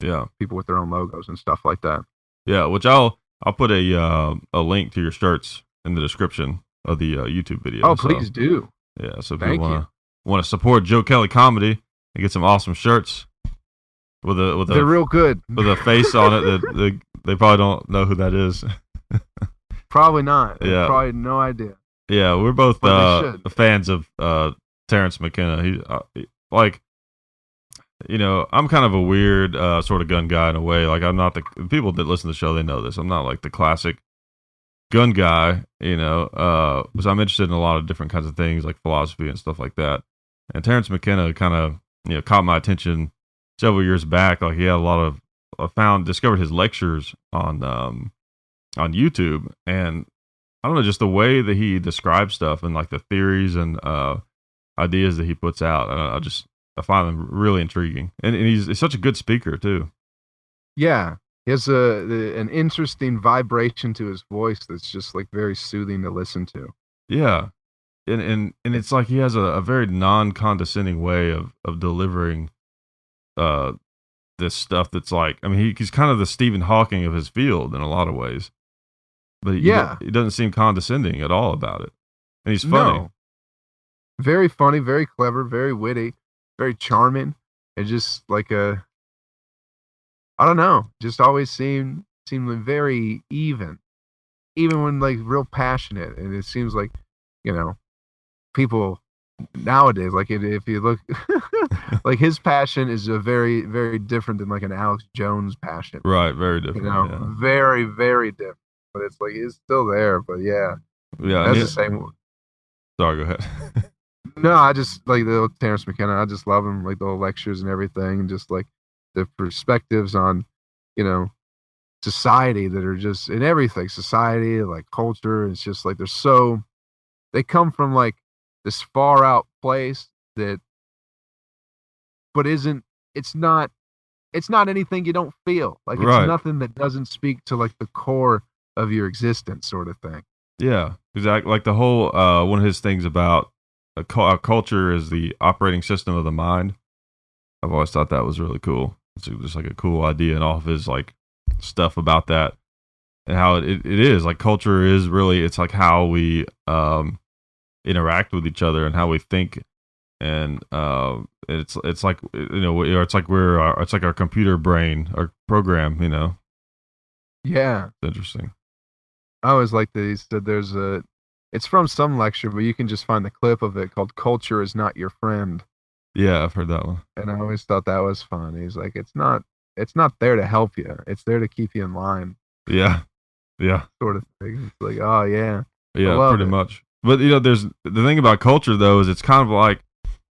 Yeah. People with their own logos and stuff like that. Yeah. Which I'll put a link to your shirts in the description of the YouTube video. Oh, please do. Yeah. So if you want to support Joe Kelley comedy and get some awesome shirts, they're real good with a face on it that they probably don't know who that is. Probably not. Yeah, probably no idea. Yeah, we're both fans of Terrence McKenna. He's I'm kind of a weird sort of gun guy in a way. Like I'm not the people that listen to the show. They know this. I'm not like the classic gun guy. Because I'm interested in a lot of different kinds of things like philosophy and stuff like that. And Terrence McKenna kind of caught my attention several years back. Like he had a lot of discovered his lectures on YouTube, and I don't know, just the way that he describes stuff and like the theories and ideas that he puts out. I find them really intriguing, and he's such a good speaker too. Yeah, he has an interesting vibration to his voice that's just like very soothing to listen to. Yeah, and it's like he has a very non-condescending way of delivering this stuff that's like, I mean, he's kind of the Stephen Hawking of his field in a lot of ways. but Yeah. he doesn't seem condescending at all about it, and he's funny. No. Very funny, very clever, very witty, very charming, and just like I don't know, just always seemed like very even when like real passionate. And it seems like, you know, people nowadays, like if you look, like his passion is a very, very different than like an Alex Jones passion. Right, very different. You know, yeah. very, very different. But it's like it's still there. But yeah, Yeah, that's the same. Sorry, go ahead. No, I just like the old Terrence McKenna. I just love him, like the old lectures and everything, and just like the perspectives on, you know, society that are just in everything, society, like culture. It's just like they come from like this far out place that, but it's not anything you don't feel. Like it's Right. nothing that doesn't speak to like the core of your existence, sort of thing. Yeah, exactly. Like the whole one of his things about a culture is the operating system of the mind. I've always thought that was really cool. It's just like a cool idea, and all of his like stuff about that, and how it is like culture is really, it's like how we interact with each other and how we think, and it's like, you know, it's like it's like our computer brain, our program, you know. Yeah, It's interesting. I always like that he said it's from some lecture, but you can just find the clip of it called "Culture is Not Your Friend." Yeah, I've heard that one. And I always thought that was fun. He's like, it's not there to help you. It's there to keep you in line, Yeah, sort of thing. It's like, oh yeah, yeah, pretty much. But you know, there's the thing about culture though, is it's kind of like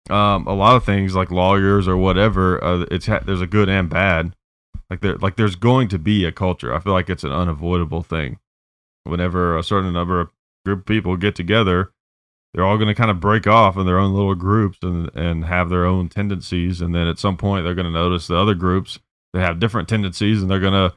a lot of things, like lawyers or whatever. There's a good and bad. There's going to be a culture. I feel like it's an unavoidable thing. Whenever a certain group of people get together, they're all going to kind of break off in their own little groups and have their own tendencies. And then at some point, they're going to notice the other groups that have different tendencies, and they're going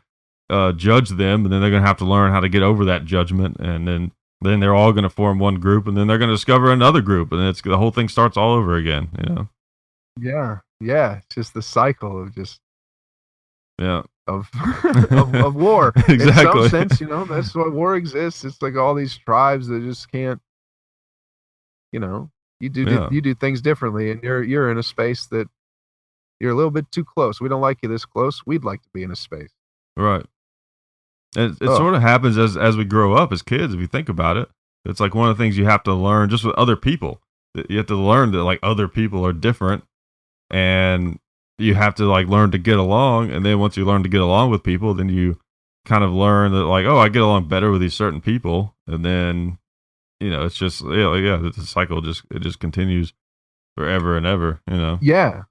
to judge them. And then they're going to have to learn how to get over that judgment. And then they're all going to form one group, and then they're going to discover another group. And the whole thing starts all over again, you know? Yeah. Yeah. It's just the cycle of just, Yeah. of war. Exactly. In some sense, you know, that's why war exists. It's like all these tribes that just can't, you know, you do things differently, and you're in a space that you're a little bit too close. We don't like you this close. We'd like to be in a space. Right. And it sort of happens as we grow up as kids, if you think about it. It's like one of the things you have to learn just with other people. You have to learn that like other people are different, and you have to like learn to get along. And then once you learn to get along with people, then you kind of learn that like, oh, I get along better with these certain people. And then, you know, it's just, the cycle just continues forever and ever, you know? Yeah.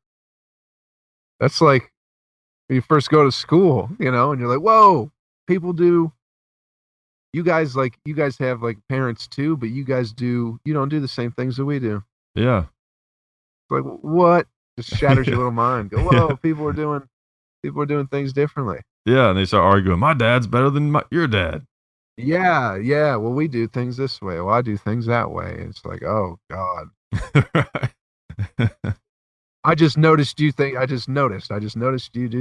That's like when you first go to school, you know, and you're like, whoa, people do. You guys have like parents too, but you don't do the same things that we do. Yeah. It's like, what? Just shatters your little mind. Go, whoa, people are doing things differently. Yeah, and they start arguing, my dad's better than your dad. Yeah, yeah. Well, we do things this way. Well, I do things that way. It's like, oh God. Right. I just noticed you do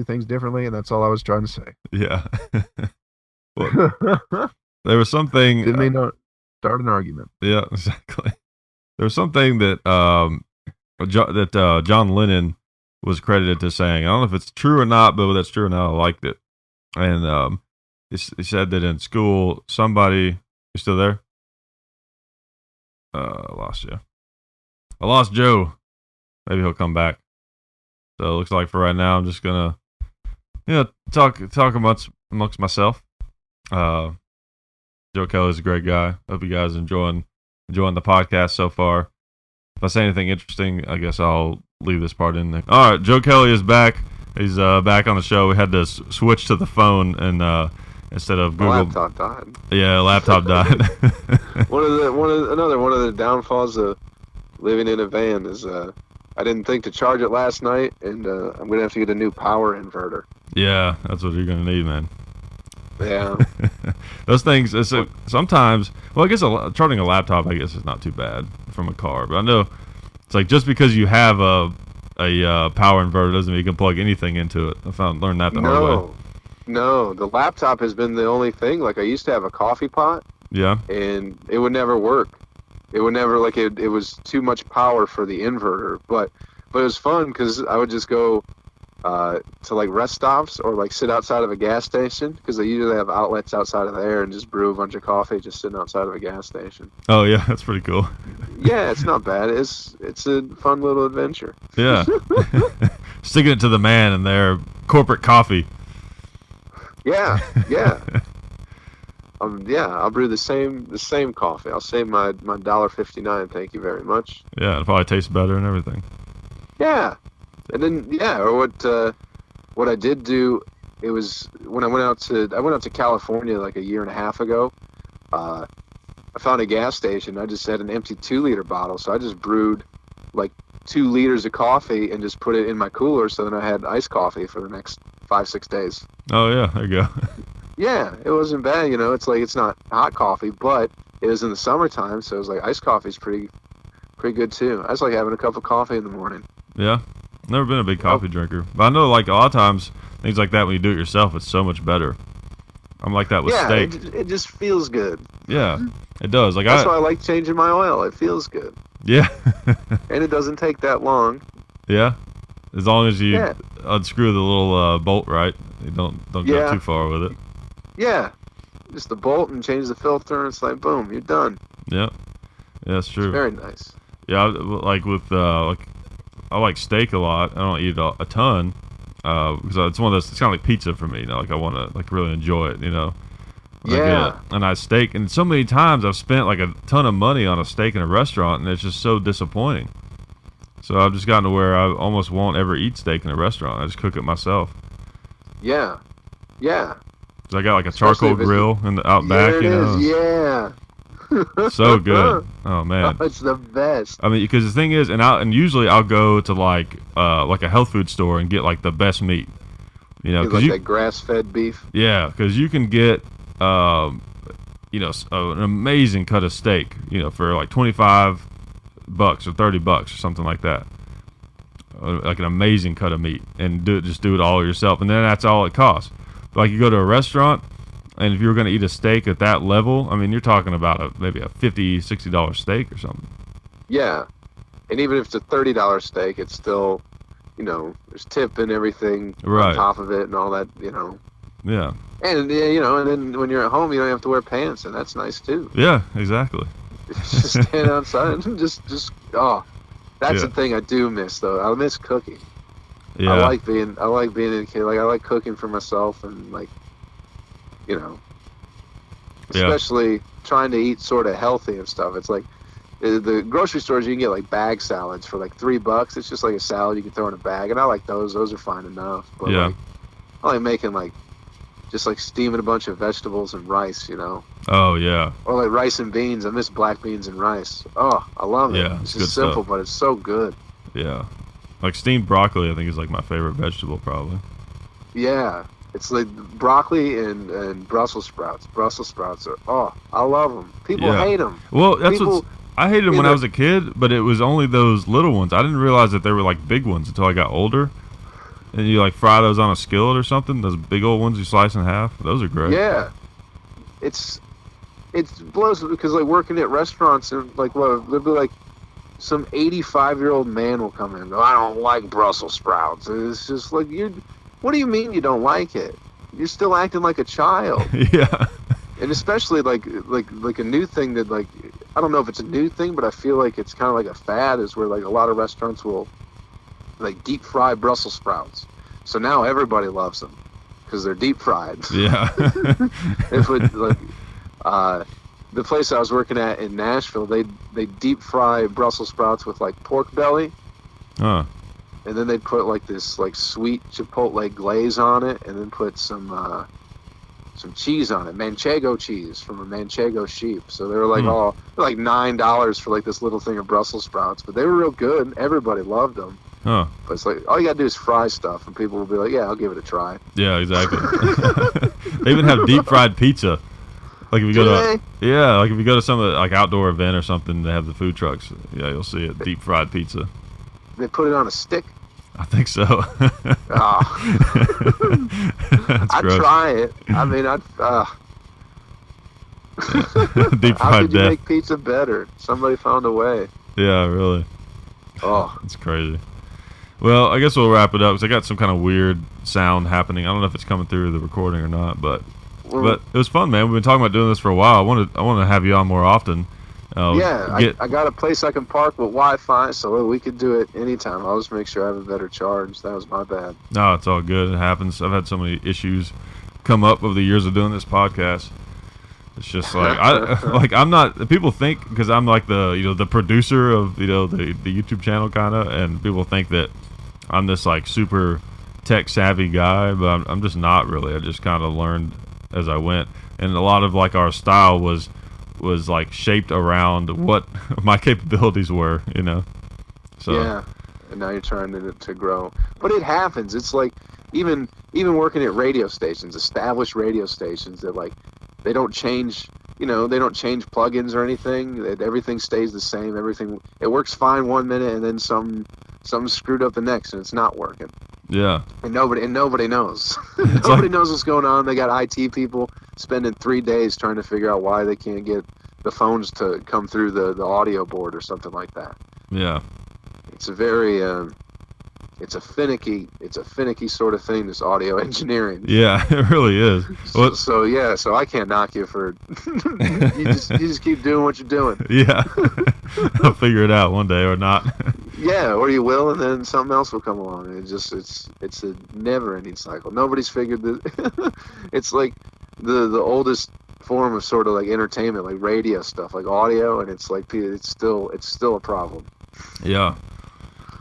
things differently, and that's all I was trying to say. Yeah. Well, there was something. Didn't mean to start an argument. Yeah, exactly. There was something that John Lennon was credited to saying. I don't know if it's true or not, but that's true or not, I liked it. And he said that in school, somebody. You still there? I lost you. I lost Joe. Maybe he'll come back. So it looks like for right now, I'm just gonna, talk amongst myself. Joe Kelley's a great guy. Hope you guys enjoying the podcast so far. If I say anything interesting, I guess I'll leave this part in there. All right, Joe Kelley is back. He's back on the show. We had to switch to the phone and instead of Google. Laptop died. Yeah, laptop died. One of the downfalls of living in a van is I didn't think to charge it last night, and I'm gonna have to get a new power inverter. Yeah, that's what you're gonna need, man. Yeah. Those things. Sometimes. Well, I guess charging a laptop, I guess, is not too bad from a car. But I know it's like just because you have a power inverter doesn't mean you can plug anything into it. Learned that the hard way. No, the laptop has been the only thing. Like I used to have a coffee pot, Yeah. and it would never work. It would never like it was too much power for the inverter. But it was fun because I would just go to like rest stops or like sit outside of a gas station because they usually have outlets outside of there and just brew a bunch of coffee just sitting outside of a gas station. Oh yeah, that's pretty cool. Yeah, it's not bad. It's a fun little adventure. Yeah. Sticking it to the man and their corporate coffee. Yeah, yeah. Yeah, I'll brew the same coffee. I'll save my $1.59. Thank you very much. Yeah, it probably tastes better and everything. Yeah, and then or what I did do, it was when I went out to California like a year and a half ago. I found a gas station. I just had an empty 2-liter bottle, so I just brewed like 2 liters of coffee and just put it in my cooler. So then I had iced coffee for the next 5-6 days. Oh yeah, there you go. Yeah, it wasn't bad. It's like it's not hot coffee, but it is in the summertime, so it was like iced coffee's pretty good too. I just like having a cup of coffee in the morning. Yeah, never been a big coffee drinker, but I know like a lot of times things like that when you do it yourself, it's so much better. I'm like that with steak. It just feels good. Yeah, it does. Like that's why I like changing my oil. It feels good. Yeah, and it doesn't take that long. Yeah, as long as you unscrew the little bolt right, you don't go too far with it. Yeah, just the bolt and change the filter, and it's like boom, you're done. Yeah, that's true. It's very nice. Yeah, like with I like steak a lot. I don't eat a ton because it's one of those. It's kind of like pizza for me. Like I want to like really enjoy it. Yeah. A nice steak, and so many times I've spent like a ton of money on a steak in a restaurant, and it's just so disappointing. So I've just gotten to where I almost won't ever eat steak in a restaurant. I just cook it myself. Yeah. Yeah. So I got like a charcoal grill in the out back, Yeah. So good. Oh man, it's the best. I mean, because the thing is, and usually I'll go to like a health food store and get like the best meat. Because that grass-fed beef. Yeah, because you can get an amazing cut of steak, for like $25 or $30 or something like that. Like an amazing cut of meat, and just do it all yourself, and then that's all it costs. Like you go to a restaurant, and if you were going to eat a steak at that level, I mean, you're talking about maybe a $50, $60 steak or something. Yeah, and even if it's a $30 steak, it's still, there's tip and everything on top of it and all that, Yeah. And and then when you're at home, you don't have to wear pants, and that's nice too. Yeah, exactly. Just stand outside and just that's the thing I do miss though. I miss cooking. Yeah. I like being a kid. Like I like cooking for myself and like, especially trying to eat sort of healthy and stuff. It's like the grocery stores, you can get like bag salads for like $3. It's just like a salad you can throw in a bag, and I like those. Those are fine enough. But like, I like making like just like steaming a bunch of vegetables and rice, Oh yeah. Or like rice and beans. I miss black beans and rice. Oh, I love it. Yeah, it's just simple, but it's so good. Yeah. Like steamed broccoli, I think is like my favorite vegetable probably. Yeah. It's like broccoli and Brussels sprouts. Brussels sprouts I love them. People hate them. Well, I hated them when I was a kid, but it was only those little ones. I didn't realize that they were like big ones until I got older. And you like fry those on a skillet or something. Those big old ones you slice in half. Those are great. Yeah. It blows because like working at restaurants and like there'll be like some 85-year-old man will come in and go, I don't like Brussels sprouts. And it's just like what do you mean you don't like it? You're still acting like a child. Yeah. And especially like a new thing that like I don't know if it's a new thing, but I feel like it's kind of like a fad is where like a lot of restaurants will like deep fry Brussels sprouts. So now everybody loves them because they're deep fried. Yeah. The place I was working at in Nashville, they deep fry Brussels sprouts with like pork belly. Huh. And then they'd put like this like sweet chipotle glaze on it, and then put some cheese on it, Manchego cheese from a Manchego sheep. So they were like like $9 for like this little thing of Brussels sprouts, but they were real good. Everybody loved them. Huh. But it's like all you gotta do is fry stuff, and people will be like, "Yeah, I'll give it a try." Yeah, exactly. They even have deep fried pizza. Like if you go to some of the, like outdoor event or something, they have the food trucks. Yeah, you'll see it, deep fried pizza. They put it on a stick. I think so. Oh. That's I'd gross. try it. I mean, Deep how fried could you death. make pizza better? Somebody found a way. Yeah, really. Oh, It's crazy. Well, I guess we'll wrap it up because I got some kind of weird sound happening. I don't know if it's coming through the recording or not, but well, it was fun, man. We've been talking about doing this for a while. I want to have you on more often. yeah. I got a place I can park with Wi-Fi, so we could do it anytime. I'll just make sure I have a better charge. That was my bad. No, it's all good. It happens. I've had so many issues come up over the years of doing this podcast. It's just like I'm not. People think because I'm like the producer of the YouTube channel kind of, and people think that I'm this like super tech savvy guy, but I'm just not really. I just kind of learned as I went, and a lot of like our style was like shaped around what my capabilities were, So Yeah, and now you're trying to grow, but it happens. It's like even working at radio stations, established radio stations that like they don't change. They don't change plugins or anything. Everything stays the same. Everything it works fine 1 minute, and then something screwed up the next, and it's not working. yeah, And nobody knows. Nobody knows what's going on. They got IT people spending 3 days trying to figure out why they can't get the phones to come through the audio board or something like that. yeah. It's a very it's a finicky sort of thing, this audio engineering. Yeah, it really is. So I can't knock you for you just keep doing what you're doing. Yeah, I'll figure it out one day or not. Yeah, or you will, and then something else will come along. And it's a never-ending cycle. Nobody's figured this. It's like the oldest form of sort of like entertainment, like radio stuff, like audio, and it's like it's still a problem. Yeah,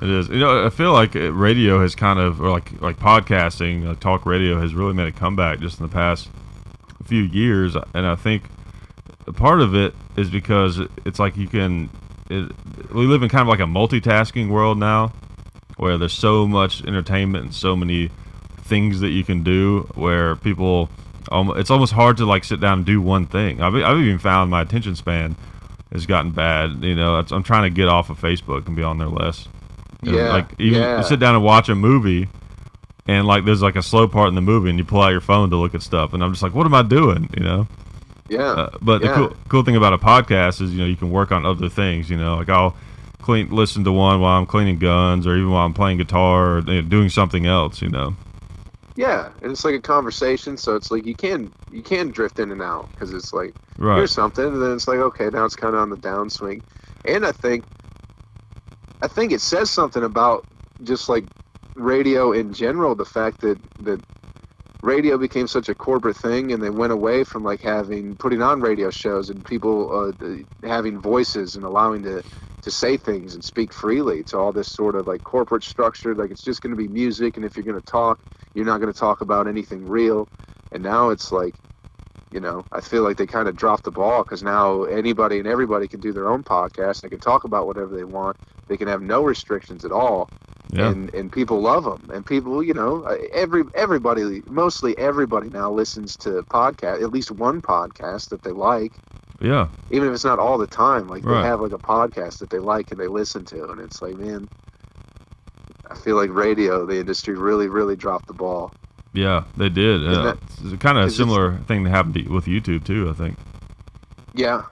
it is. I feel like radio has kind of, or like podcasting, talk radio has really made a comeback just in the past few years, and I think part of it is because it's like we live in kind of like a multitasking world now, where there's so much entertainment and so many things that you can do, where people, it's almost hard to like sit down and do one thing. I've even found my attention span has gotten bad. I'm trying to get off of Facebook and be on there less. Yeah, you sit down and watch a movie, and like there's like a slow part in the movie, and you pull out your phone to look at stuff, and I'm just like, what am I doing? Yeah. But the cool thing about a podcast is you can work on other things. Like I'll listen to one while I'm cleaning guns, or even while I'm playing guitar, or doing something else. Yeah, and it's like a conversation, so it's like you can drift in and out because it's like Right. here's something, and then it's like okay, now it's kind of on the downswing, and I think it says something about just like radio in general, the fact that radio became such a corporate thing, and they went away from like putting on radio shows and people having voices and allowing to say things and speak freely to all this sort of like corporate structure. Like it's just going to be music, and if you're going to talk, you're not going to talk about anything real. And now it's like, I feel like they kind of dropped the ball because now anybody and everybody can do their own podcast. They can talk about whatever they want. They can have no restrictions at all. Yeah. And people love them. And people, everybody, mostly everybody now listens to podcast, at least one podcast that they like. Yeah. Even if it's not all the time, like Right. they have like a podcast that they like and they listen to, and it's like, man, I feel like the industry really, really dropped the ball. Yeah, they did. It's kind of a similar thing that happened with YouTube too, I think. Yeah,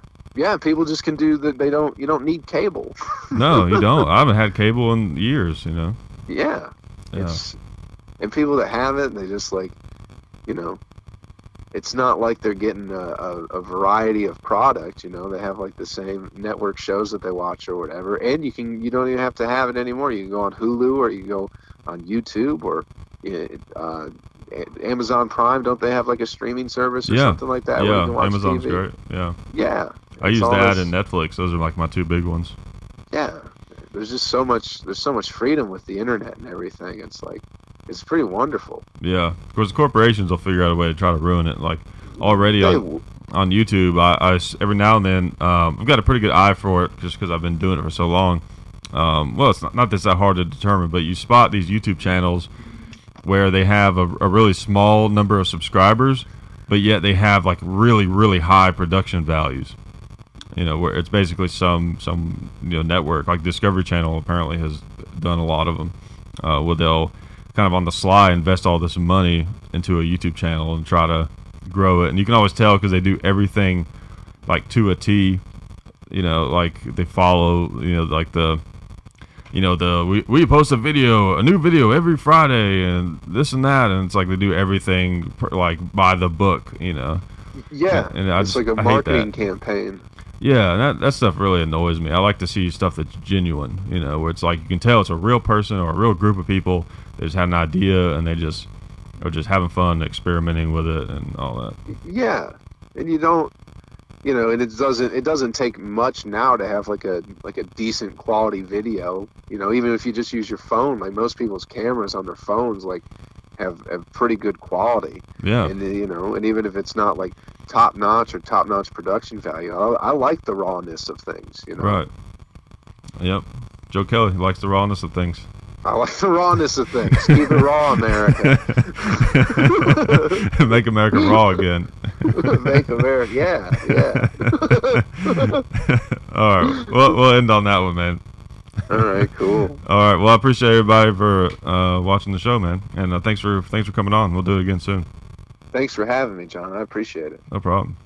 people just can do that. You don't need cable. No, you don't. I haven't had cable in years. Yeah. And people that have it, they just like, it's not like they're getting a variety of product. They have like the same network shows that they watch or whatever, and you don't even have to have it anymore. You can go on Hulu, or you can go on YouTube, or Amazon Prime. Don't they have like a streaming service or something like that? Yeah, where you can watch Amazon's TV? great. Yeah. Yeah. I use that and Netflix. Those are like my two big ones. Yeah. There's just so much freedom with the internet and everything. It's like, it's pretty wonderful. Yeah. Of course, corporations will figure out a way to try to ruin it. Like already on YouTube, I every now and then, I've got a pretty good eye for it just because I've been doing it for so long. Well, it's not that hard to determine, but you spot these YouTube channels where they have a really small number of subscribers, but yet they have like really, really high production values. Where it's basically some network like Discovery Channel apparently has done a lot of them. where they'll kind of on the sly invest all this money into a YouTube channel and try to grow it. And you can always tell because they do everything like to a T. You know, like they follow, you know, like we post a new video every Friday and this and that, and it's like they do everything like by the book, you know. Yeah, and it's like a marketing campaign. Yeah, and that stuff really annoys me. I like to see stuff that's genuine, you know, where it's like you can tell it's a real person or a real group of people that just had an idea and they just are just having fun experimenting with it and all that. Yeah, and you don't, you know, and it doesn't take much now to have like a decent quality video. You know, even if you just use your phone, like most people's cameras on their phones, like have pretty good quality. Yeah. And you know, and even if it's not like top notch production value, I like the rawness of things. You know. Right. Yep. Joe Kelley likes the rawness of things. I like the rawness of things. Keep it raw, America. Make America raw again. Make America, yeah. All right, we'll end on that one, man. All right, cool. All right, well, I appreciate everybody for watching the show, man, and thanks for coming on. We'll do it again soon. Thanks for having me, John. I appreciate it. No problem.